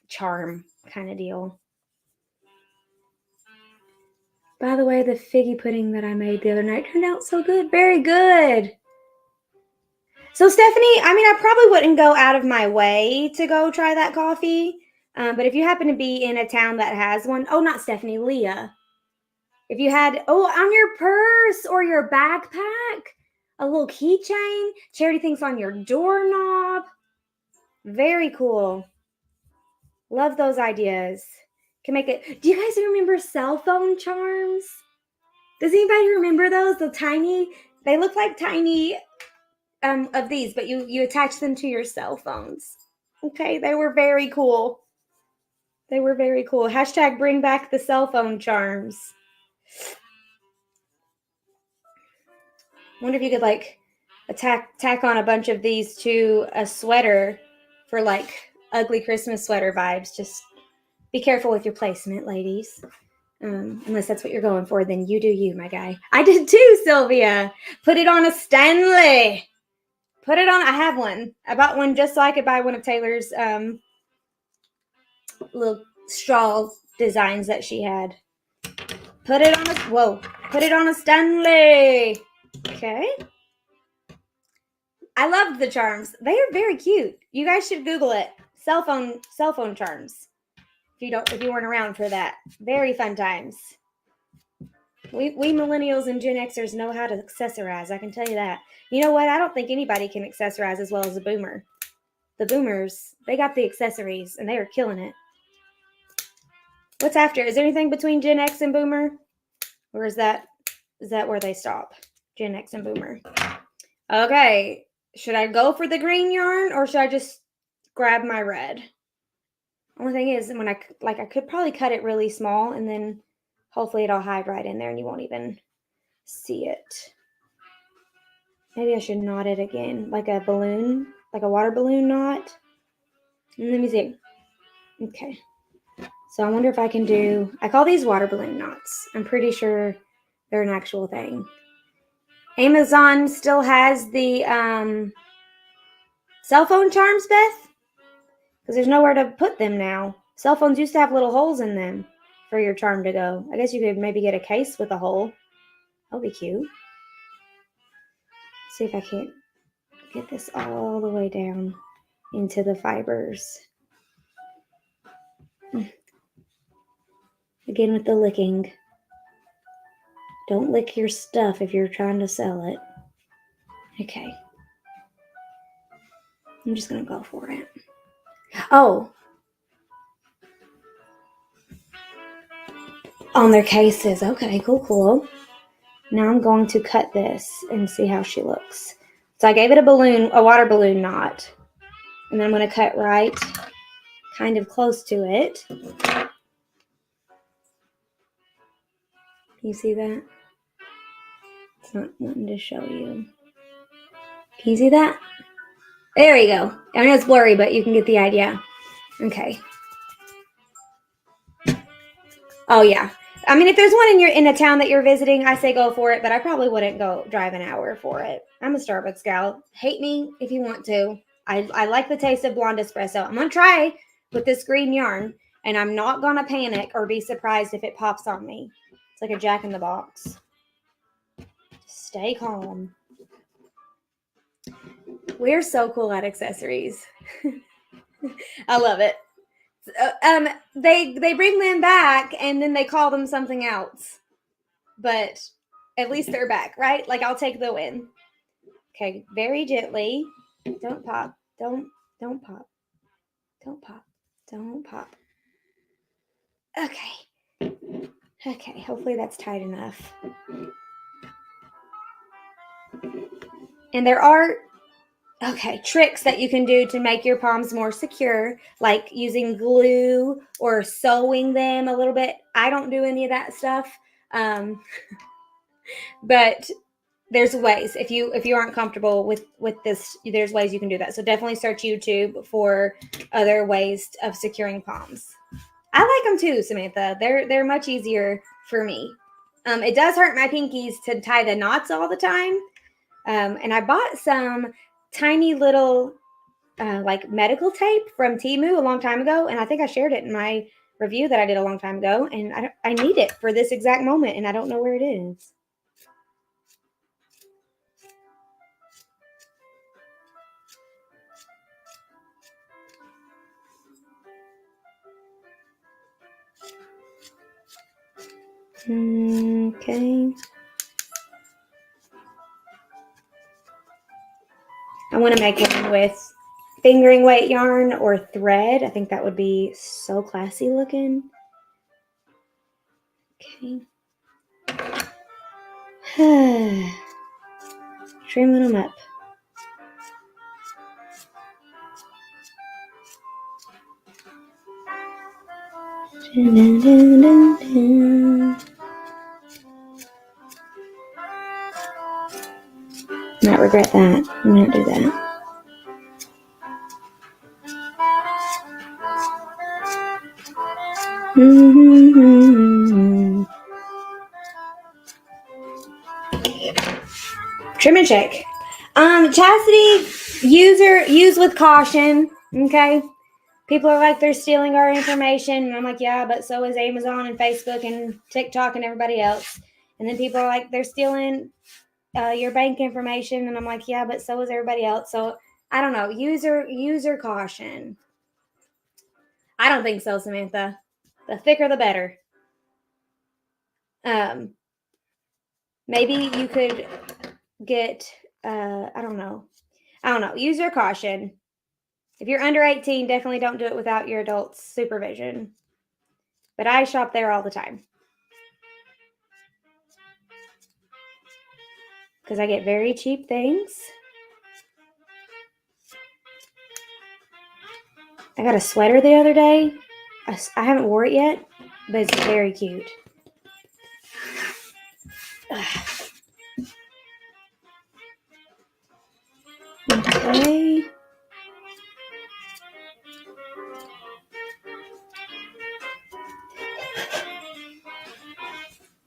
charm kind of deal. By the way, the figgy pudding that I made the other night turned out so good. Very good. So Stephanie, I probably wouldn't go out of my way to go try that coffee. But if you happen to be in a town that has one, not Stephanie, Leah. If you had, on your purse or your backpack, a little keychain, charity things on your doorknob. Very cool. Love those ideas. Can make it. Do you guys remember cell phone charms? Does anybody remember those? The tiny, they look like tiny of these, but you attach them to your cell phones. Okay, they were very cool. They were very cool. Hashtag bring back the cell phone charms. Wonder if you could like tack on a bunch of these to a sweater for like ugly Christmas sweater vibes. Just be careful with your placement, ladies. Unless that's what you're going for, then you do you, my guy. I did too, Sylvia. Put it on a Stanley. Put it on. I have one. I bought one just so I could buy one of Taylor's little straw designs that she had. Put it on a Put it on a Stanley. Okay. I loved the charms. They are very cute. You guys should Google it. Cell phone charms. If you weren't around for that. Very fun times. We millennials and Gen Xers know how to accessorize. I can tell you that. You know what? I don't think anybody can accessorize as well as a boomer. The boomers, they got the accessories and they are killing it. What's after? Is there anything between Gen X and boomer? Or is that where they stop? Gen X and boomer. Okay. Should I go for the green yarn or should I just grab my red? Only thing is, when I could probably cut it really small and then hopefully it'll hide right in there and you won't even see it. Maybe I should knot it again, like a balloon, like a water balloon knot. And let me see. Okay. So I wonder if I can do, I call these water balloon knots. I'm pretty sure they're an actual thing. Amazon still has the cell phone charms, Beth? Because there's nowhere to put them now. Cell phones used to have little holes in them for your charm to go. I guess you could maybe get a case with a hole. That'll be cute. See if I can't get this all the way down into the fibers. Again with the licking. Don't lick your stuff if you're trying to sell it. Okay. I'm just going to go for it. Oh. On their cases. Okay, cool. Now I'm going to cut this and see how she looks. So I gave it a water balloon knot. And then I'm going to cut right kind of close to it. Can you see that? It's not wanting to show you. Can you see that? There you go. I know it's blurry, but you can get the idea. Okay. Oh, yeah. I mean, if there's one in a town that you're visiting, I say go for it, but I probably wouldn't go drive an hour for it. I'm a Starbucks gal. Hate me if you want to. I like the taste of blonde espresso. I'm going to try with this green yarn, and I'm not going to panic or be surprised if it pops on me. It's like a Jack in the Box. Stay calm. We're so cool at accessories. I love it. They bring them back and then they call them something else, but at least they're back, right? Like I'll take the win. Okay, very gently. Don't pop. Don't pop. Don't pop. Don't pop. Okay. Hopefully that's tight enough. And there are tricks that you can do to make your palms more secure, like using glue or sewing them a little bit. I don't do any of that stuff, but there's ways. If you aren't comfortable with this, there's ways you can do that. So definitely search YouTube for other ways of securing palms. I like them too, Samantha. They're much easier for me. It does hurt my pinkies to tie the knots all the time, and I bought some tiny little like medical tape from Temu a long time ago, and I think I shared it in my review that I did a long time ago, and I need it for this exact moment, and I don't know where it is. Okay. I want to make one with fingering weight yarn or thread. I think that would be so classy looking. Okay. Trimming them up. Dun, dun, dun, dun, dun. Might regret that. I might do that. Trim and check. Chastity, use with caution. Okay. People are like, they're stealing our information. And I'm like, yeah, but so is Amazon and Facebook and TikTok and everybody else. And then people are like, they're stealing your bank information. And I'm like, yeah, but so is everybody else. So I don't know. User caution. I don't think so, Samantha. The thicker, the better. Maybe you could get, I don't know. User caution. If you're under 18, definitely don't do it without your adult's supervision. But I shop there all the time. Because I get very cheap things. I got a sweater the other day. I haven't wore it yet, but it's very cute. Okay.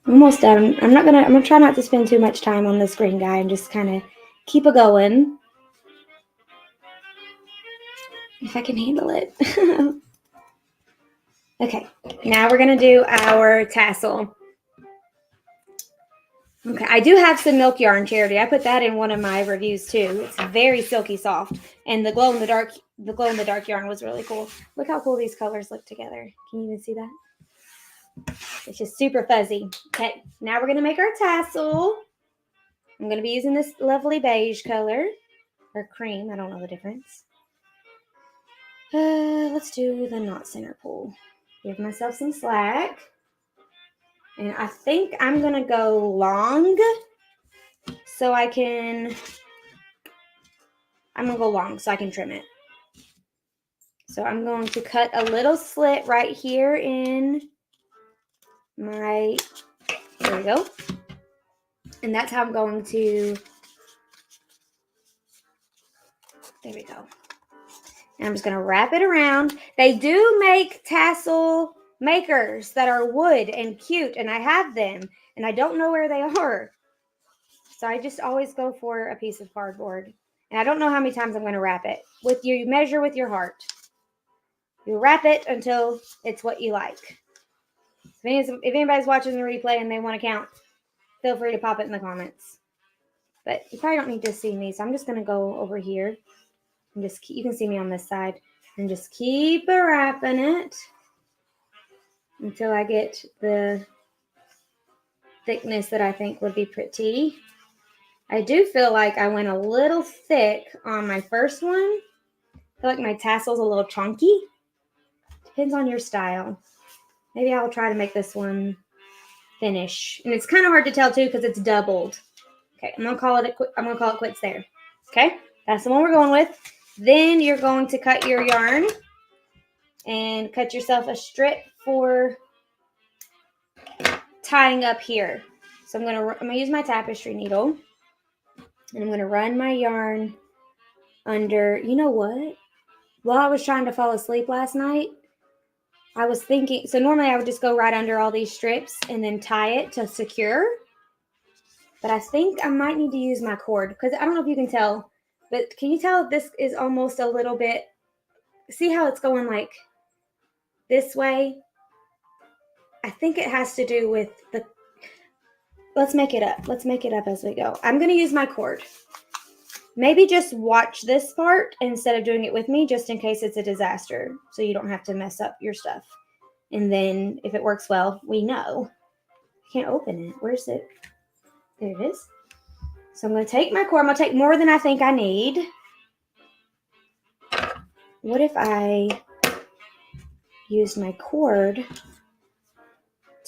Almost done. I'm gonna try not to spend too much time on this green guy and just kind of keep it going. If I can handle it. Okay, now we're gonna do our tassel. Okay, I do have some milk yarn, Charity. I put that in one of my reviews too. It's very silky soft, and the glow in the dark yarn was really cool. Look how cool these colors look together. Can you even see that? It's just super fuzzy. Okay, now we're gonna make our tassel. I'm gonna be using this lovely beige color or cream. I don't know the difference. Let's do the knot center pull. Give myself some slack. And I think I'm going to go long so I can trim it. So I'm going to cut a little slit right here in my, there we go. And that's how I'm going to, there we go. And I'm just going to wrap it around. They do make tassel makers that are wood and cute, and I have them, and I don't know where they are. So I just always go for a piece of cardboard. And I don't know how many times I'm going to wrap it. You measure with your heart. You wrap it until it's what you like. If anybody's watching the replay and they want to count, feel free to pop it in the comments. But you probably don't need to see me, so I'm just going to go over here. And you can see me on this side. And just keep wrapping it until I get the thickness that I think would be pretty. I do feel like I went a little thick on my first one. I feel like my tassel's a little chunky. Depends on your style. Maybe I'll try to make this one thinnish. And it's kind of hard to tell too because it's doubled. Okay, I'm gonna call it quits there. Okay, that's the one we're going with. Then you're going to cut your yarn and cut yourself a strip for tying up here. So I'm gonna use my tapestry needle. And I'm going to run my yarn under, you know what? While I was trying to fall asleep last night, I was thinking, so normally I would just go right under all these strips and then tie it to secure. But I think I might need to use my cord because I don't know if you can tell, but can you tell if this is almost a little bit, see how it's going like this way? I think it has to do with let's make it up. Let's make it up as we go. I'm going to use my cord. Maybe just watch this part instead of doing it with me, just in case it's a disaster, so you don't have to mess up your stuff. And then if it works well, we know. I can't open it. Where's it? There it is. So I'm going to take my cord. I'm going to take more than I think I need. What if I used my cord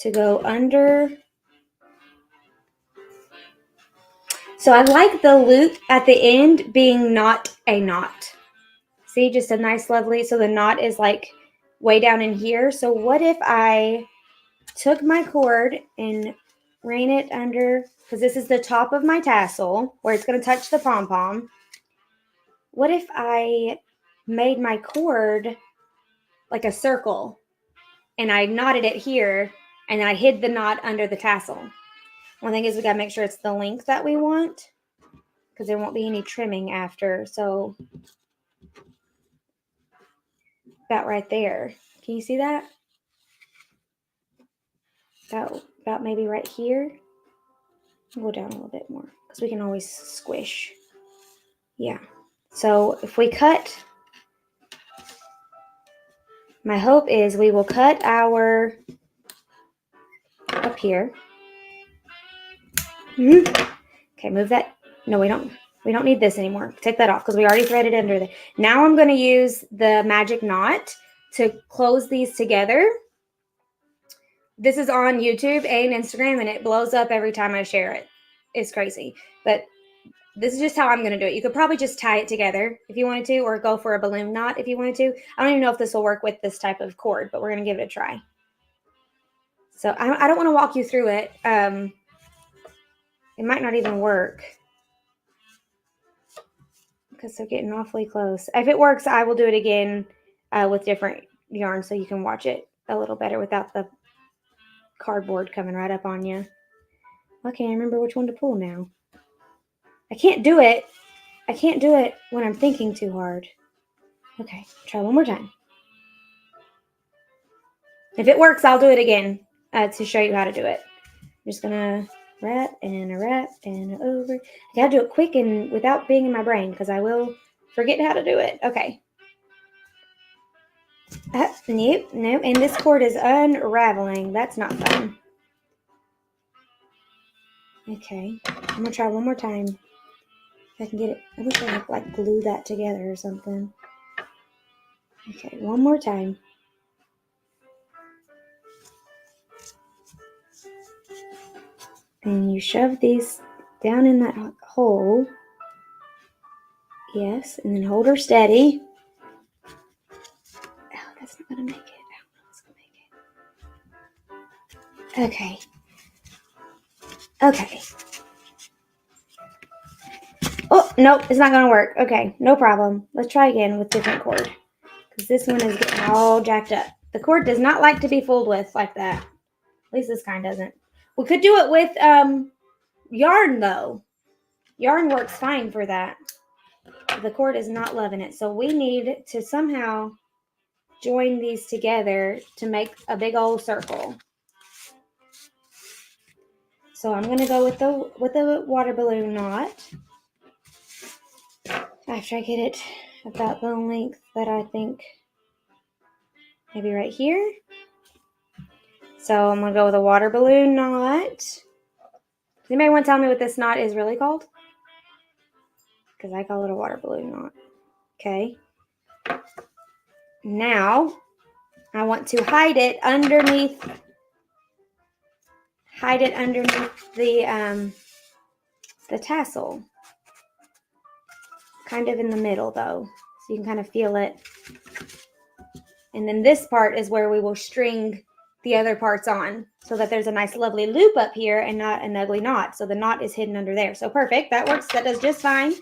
to go under So I like the loop at the end being not a knot. See, just a nice, lovely, so the knot is like way down in here. So what if I took my cord and ran it under, because this is the top of my tassel where it's going to touch the pom-pom. What if I made my cord like a circle and I knotted it here and I hid the knot under the tassel? One thing is we got to make sure it's the length that we want because there won't be any trimming after. So about right there. Can you see that? About maybe right here. Go down a little bit more because we can always squish. Yeah. So if we cut, my hope is we will cut our up here. Okay, move that. No, we don't need this anymore. Take that off because we already threaded under there. Now I'm going to use the magic knot to close these together. This is on YouTube and Instagram, and it blows up every time I share it. It's crazy. But this is just how I'm going to do it. You could probably just tie it together if you wanted to, or go for a balloon knot if you wanted to. I don't even know if this will work with this type of cord, but we're going to give it a try. So I don't want to walk you through it. It might not even work because they're getting awfully close. If it works, I will do it again with different yarn so you can watch it a little better without the cardboard coming right up on you. I can't remember which one to pull now. I can't do it when I'm thinking too hard. Okay, try one more time. If it works, I'll do it again to show you how to do it. I'm just gonna wrap and over. I gotta do it quick and without being in my brain because I will forget how to do it. Okay. Nope. And this cord is unraveling. That's not fun. Okay. I'm gonna try one more time. If I can get it. I wish I could like glue that together or something. Okay, one more time. And you shove these down in that hole. Yes, and then hold her steady. Oh, that's not gonna make it. I don't know what's gonna make it. Okay. Okay. Oh, nope, it's not gonna work. Okay, no problem. Let's try again with different cord. Because this one is getting all jacked up. The cord does not like to be fooled with like that. At least this kind doesn't. We could do it with yarn though. Yarn works fine for that. The cord is not loving it. So we need to somehow join these together to make a big old circle. So I'm gonna go with the water balloon knot. After I get it about the length that I think, maybe right here. So I'm gonna go with a water balloon knot. Does anybody want to tell me what this knot is really called? Because I call it a water balloon knot. Okay. Now I want to hide it underneath the tassel. Kind of in the middle though, so you can kind of feel it. And then this part is where we will string the other parts on so that there's a nice lovely loop up here and not an ugly knot. So the knot is hidden under there. So perfect, that works, that does just fine.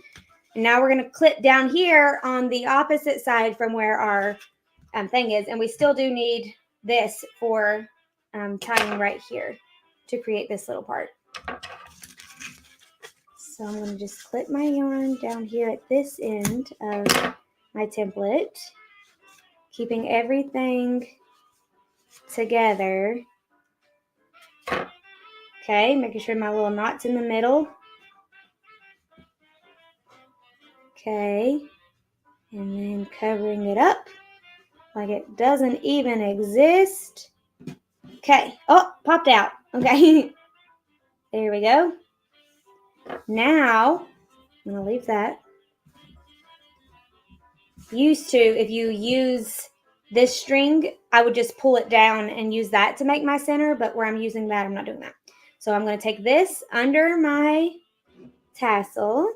And now we're gonna clip down here on the opposite side from where our thing is. And we still do need this for tying right here to create this little part. So I'm going to just clip my yarn down here at this end of my template, keeping everything together. Okay, making sure my little knot's in the middle. Okay, and then covering it up like it doesn't even exist. Okay, oh, popped out. Okay, there we go. Now, I'm going to leave that. If you use this string, I would just pull it down and use that to make my center, but where I'm using that, I'm not doing that. So I'm going to take this under my tassel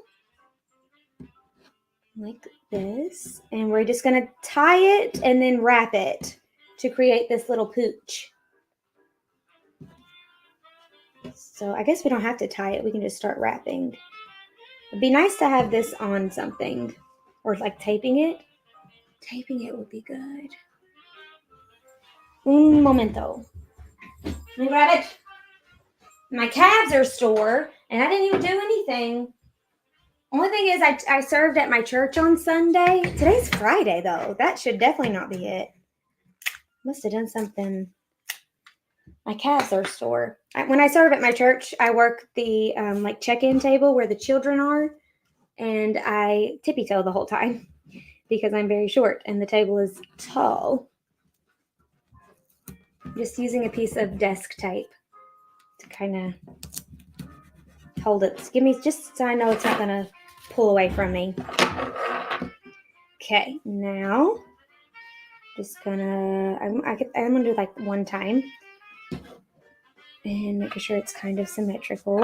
like this, and we're just going to tie it and then wrap it to create this little pooch. So I guess we don't have to tie it. We can just start wrapping. It'd be nice to have this on something, or like taping it. Taping it would be good. Un momento. Let me grab it. My calves are sore, and I didn't even do anything. Only thing is, I served at my church on Sunday. Today's Friday, though. That should definitely not be it. Must have done something. My calves are sore. When I serve at my church, I work the like check-in table where the children are, and I tippy-toe the whole time because I'm very short and the table is tall. Just using a piece of desk tape to kind of hold it. Give me just so I know it's not going to pull away from me. Okay, now just gonna I'm gonna do like one time and making sure it's kind of symmetrical.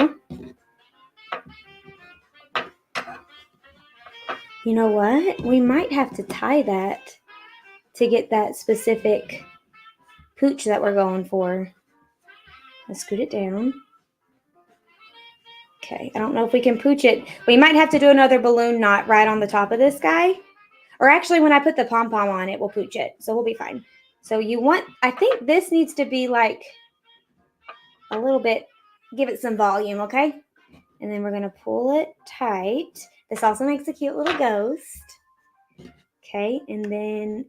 You know what? We might have to tie that to get that specific pooch that we're going for. Let's scoot it down. Okay, I don't know if we can pooch it. We might have to do another balloon knot right on the top of this guy. Or actually, when I put the pom-pom on it, we'll pooch it. So we'll be fine. So I think this needs to be like a little bit, give it some volume, okay? And then we're going to pull it tight. This also makes a cute little ghost. Okay, and then,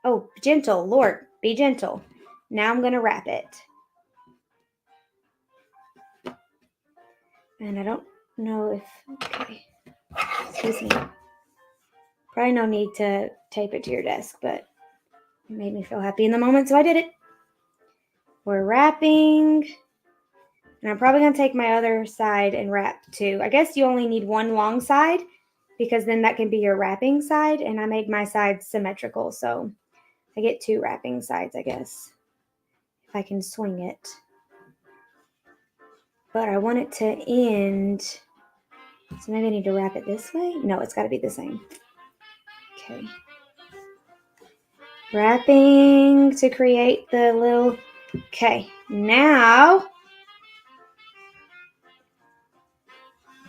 oh, gentle, Lord, be gentle. Now I'm going to wrap it. And I don't know if, okay, excuse me. Probably no need to tape it to your desk, but it made me feel happy in the moment, so I did it. We're wrapping. And I'm probably going to take my other side and wrap too. I guess you only need one long side because then that can be your wrapping side. And I made my side symmetrical, so I get two wrapping sides, I guess, if I can swing it. But I want it to end. So maybe I need to wrap it this way. No, it's got to be the same. Okay. Wrapping to create the little, okay, now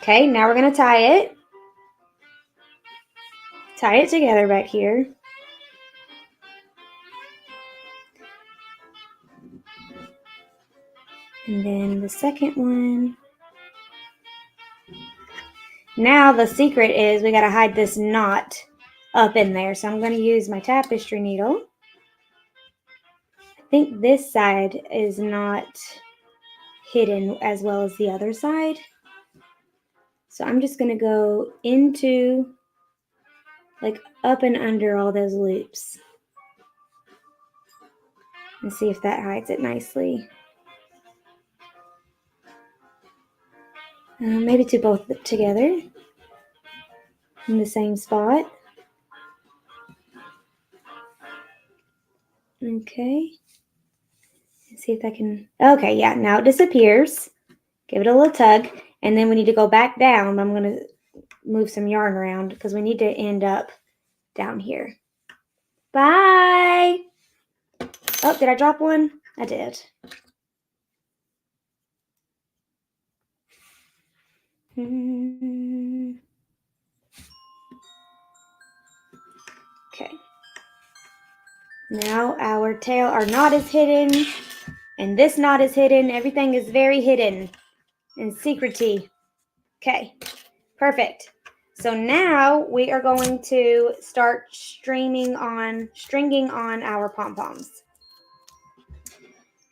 we're going to tie it. Tie it together back here. And then the second one. Now the secret is we got to hide this knot up in there. So I'm going to use my tapestry needle. I think this side is not hidden as well as the other side. So I'm just going to go into, like, up and under all those loops. And see if that hides it nicely. Maybe to both together in the same spot. Okay. Let's see if I can. Okay, yeah, now it disappears. Give it a little tug. And then we need to go back down. I'm going to move some yarn around because we need to end up down here. Bye. Oh, did I drop one? I did. Okay. Now our tail, our knot is hidden, and this knot is hidden. Everything is very hidden and secrety. Okay, perfect. So now we are going to start stringing on our pom-poms.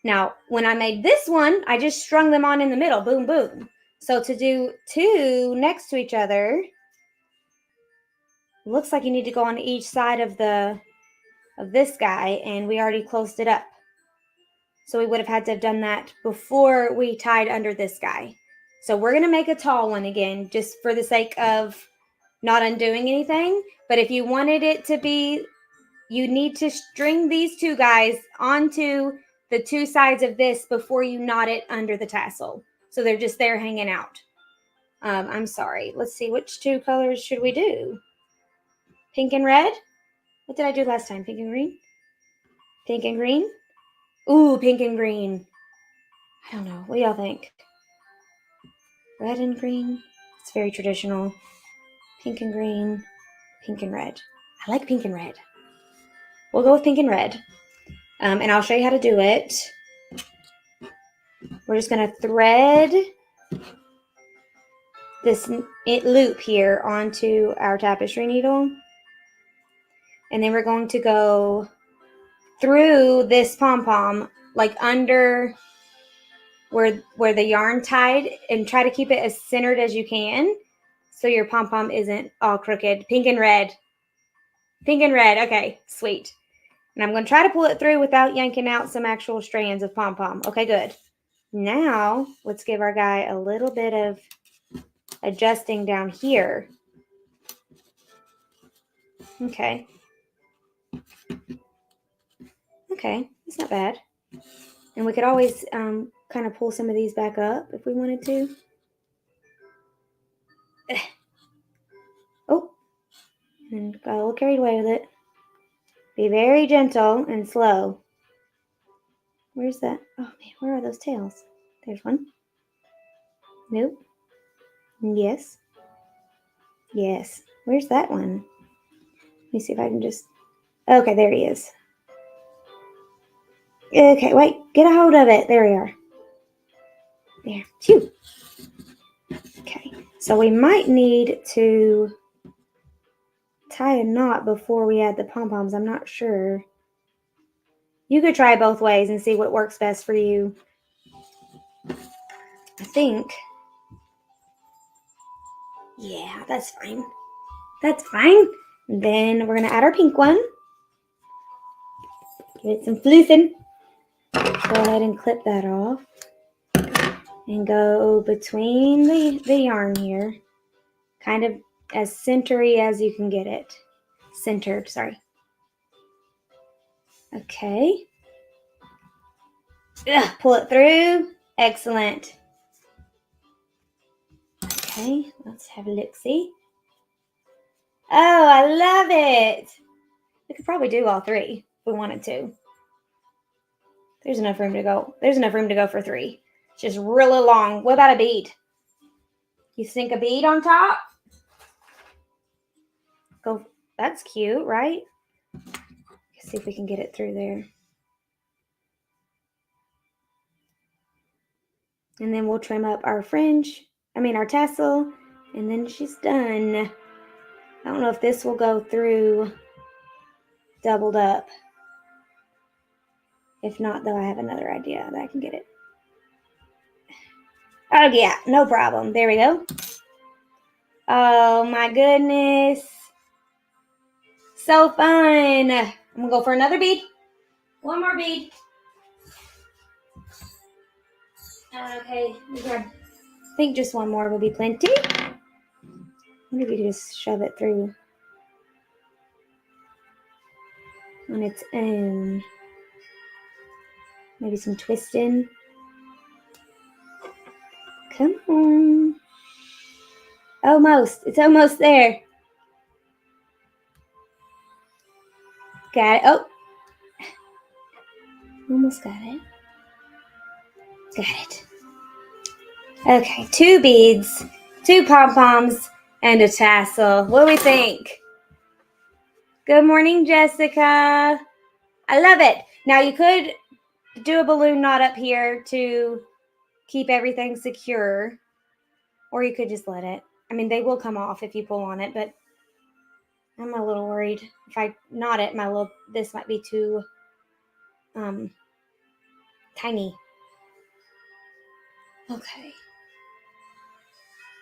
Now, when I made this one, I just strung them on in the middle, boom, boom. So to do two next to each other, looks like you need to go on each side of this guy, and we already closed it up. So we would have had to have done that before we tied under this guy. So we're going to make a tall one again, just for the sake of not undoing anything. But if you wanted it to be, you need to string these two guys onto the two sides of this before you knot it under the tassel. So they're just there hanging out. I'm sorry. Let's see, which two colors should we do? Pink and red? What did I do last time? Pink and green? Pink and green? Ooh, pink and green. I don't know. What do y'all think? Red and green? It's very traditional. Pink and green. Pink and red. I like pink and red. We'll go with pink and red. And I'll show you how to do it. We're just going to thread this loop here onto our tapestry needle. And then we're going to go through this pom-pom, like under where the yarn tied, and try to keep it as centered as you can so your pom-pom isn't all crooked. Pink and red. Pink and red. Okay, sweet. And I'm going to try to pull it through without yanking out some actual strands of pom-pom. Okay, good. Now, let's give our guy a little bit of adjusting down here. Okay. Okay, that's not bad. And we could always kind of pull some of these back up if we wanted to. Oh, and got a little carried away with it. Be very gentle and slow. Where's that? Oh man, where are those tails? There's one. Nope. Yes. Yes. Where's that one? Let me see if I can just... Okay, there he is. Okay, wait. Get a hold of it. There we are. There. Phew. Okay. So we might need to tie a knot before we add the pom-poms. I'm not sure. You could try both ways and see what works best for you. I think. Yeah, that's fine. That's fine. Then we're going to add our pink one. Give it some floofing. Go ahead and clip that off. And go between the yarn here. Kind of as centery as you can get it. Centered, sorry. Okay. Ugh, pull it through. Excellent. Okay, let's have a look-see. Oh, I love it. We could probably do all three if we wanted to. There's enough room to go. There's enough room to go for three. It's just really long. What about a bead? You think a bead on top? Go. That's cute, right? Let's see if we can get it through there. And then we'll trim up our our tassel, and then she's done. I don't know if this will go through doubled up. If not, though, I have another idea that I can get it. Oh, yeah, no problem. There we go. Oh, my goodness. So fun. I'm going to go for another bead. One more bead. Okay, I think just one more will be plenty. I wonder if you can just shove it through on its own. Maybe some twisting. Come on. Almost. It's almost there. Got it. Oh. Almost got it. Got it. Okay, 2 beads, 2 pom-poms, and a tassel. What do we think? Good morning, Jessica. I love it. Now, you could do a balloon knot up here to keep everything secure, or you could just let it. I mean, they will come off if you pull on it, but I'm a little worried. If I knot it, this might be too tiny. Okay.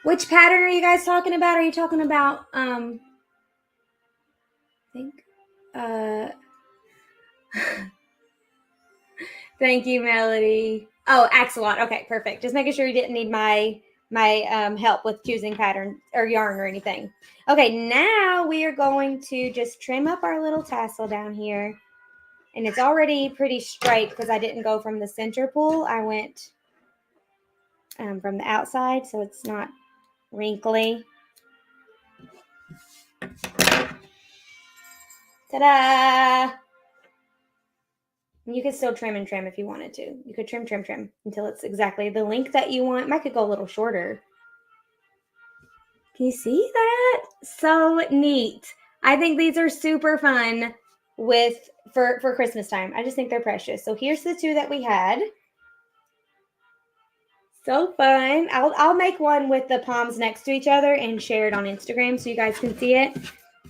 Which pattern are you guys talking about? Are you talking about, I think, thank you, Melody. Oh, axolot. Okay, perfect. Just making sure you didn't need my help with choosing pattern or yarn or anything. Okay, now we are going to just trim up our little tassel down here. And it's already pretty straight because I didn't go from the center pull. I went from the outside, so it's not wrinkly. Ta-da! You could still trim and trim if you wanted to. You could trim until it's exactly the length that you want. Might could go a little shorter. Can you see that? So neat. I think these are super fun for Christmas time. I just think they're precious. So here's the two that we had. So fun. I'll make one with the palms next to each other and share it on Instagram so you guys can see it.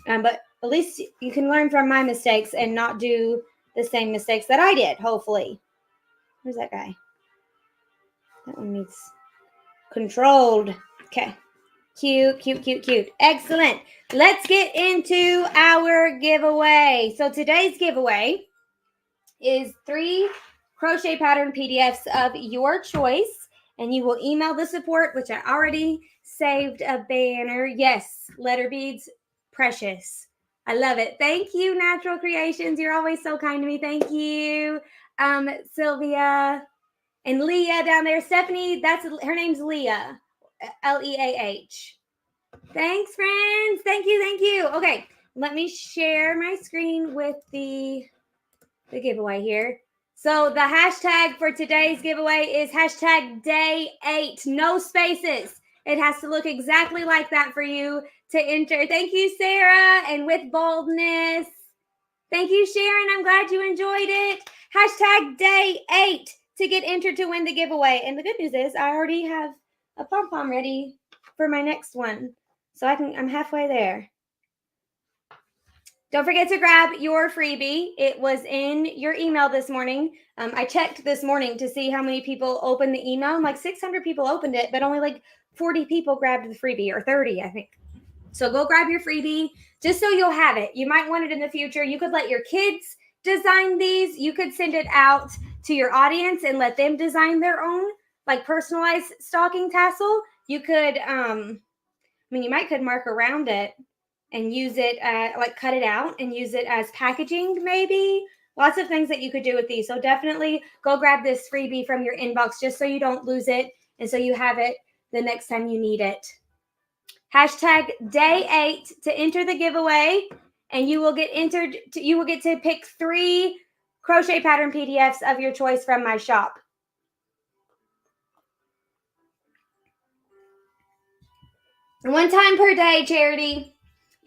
But at least you can learn from my mistakes and not do the same mistakes that I did, hopefully. Where's that guy? That one needs controlled. Okay. Cute. Excellent. Let's get into our giveaway. So today's giveaway is 3 crochet pattern PDFs of your choice. And you will email the support, which I already saved a banner. Yes, letter beads, precious. I love it. Thank you, Natural Creations. You're always so kind to me. Thank you, Sylvia and Leah down there. Stephanie, her name's Leah, Leah. Thanks, friends. Thank you. Okay, let me share my screen with the giveaway here. So the hashtag for today's giveaway is #day8, no spaces. It has to look exactly like that for you to enter. Thank you, Sarah, and with boldness. Thank you, Sharon. I'm glad you enjoyed it. #day8 to get entered to win the giveaway. And the good news is I already have a pom pom ready for my next one. So I'm halfway there. Don't forget to grab your freebie. It was in your email this morning. I checked this morning to see how many people opened the email. Like 600 people opened it, but only like 40 people grabbed the freebie, or 30, I think. So go grab your freebie just so you'll have it. You might want it in the future. You could let your kids design these. You could send it out to your audience and let them design their own, like personalized stocking tassel. You could, you might could mark around it and use it, like cut it out and use it as packaging, maybe. Lots of things that you could do with these. So definitely go grab this freebie from your inbox just so you don't lose it and so you have it the next time you need it. #day8 to enter the giveaway, and you will get entered. You will get to pick 3 crochet pattern PDFs of your choice from my shop. One time per day, Charity.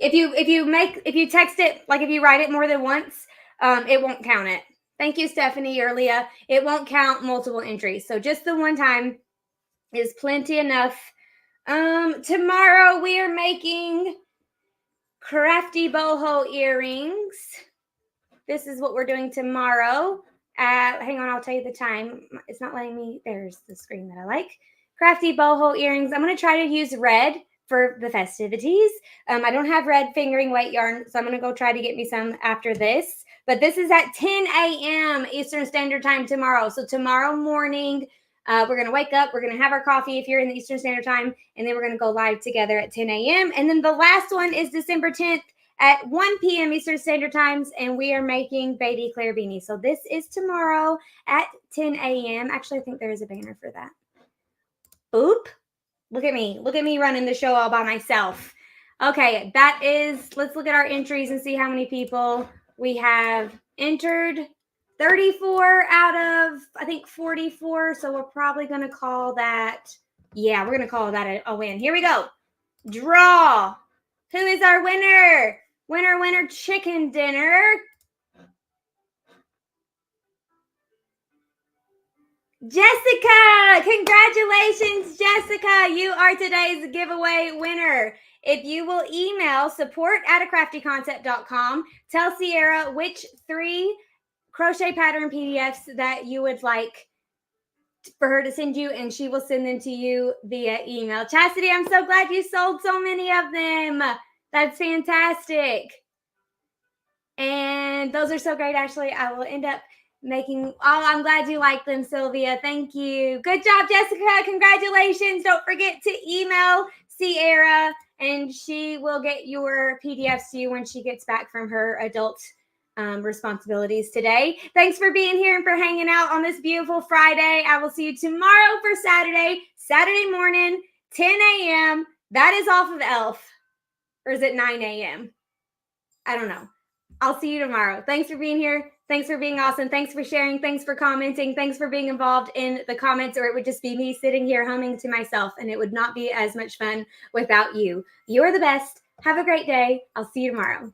If you text it, like if you write it more than once, it won't count it. Thank you, Stephanie or Leah. It won't count multiple entries. So just the one time is plenty enough. Tomorrow we are making crafty boho earrings. This is what we're doing tomorrow. Hang on, I'll tell you the time. It's not letting me. There's the screen that I like. Crafty boho earrings. I'm going to try to use red for the festivities. I don't have red fingering weight yarn, so I'm going to go try to get me some after this. But this is at 10 a.m. Eastern Standard Time tomorrow. So tomorrow morning, we're going to wake up. We're going to have our coffee if you're in the Eastern Standard Time, and then we're going to go live together at 10 a.m. And then the last one is December 10th at 1 p.m. Eastern Standard Times, and we are making Baby Claire beanie. So this is tomorrow at 10 a.m. Actually, I think there is a banner for that. Oop. Look at me running the show all by myself. Okay, let's look at our entries and see how many people we have entered. 34 out of, I think, 44. So we're probably going to call that, we're going to call that a win. Here we go. Draw. Who is our winner? Winner, chicken dinner. Jessica! Congratulations, Jessica. You are today's giveaway winner. If you will email support@acraftyconcept.com, tell Sierra which 3 crochet pattern PDFs that you would like for her to send you, and she will send them to you via email. Chastity, I'm so glad you sold so many of them. That's fantastic. And those are so great, Ashley. I will end up making, I'm glad you like them, Sylvia. Thank you. Good job, Jessica. Congratulations. Don't forget to email Sierra, and she will get your PDFs to you when she gets back from her adult responsibilities today. Thanks for being here and for hanging out on this beautiful Friday. I will see you tomorrow for Saturday morning, 10 a.m. That is off of Elf. Or is it 9 a.m.? I don't know. I'll see you tomorrow. Thanks for being here. Thanks for being awesome. Thanks for sharing. Thanks for commenting. Thanks for being involved in the comments, or it would just be me sitting here humming to myself, and it would not be as much fun without you. You're the best. Have a great day. I'll see you tomorrow.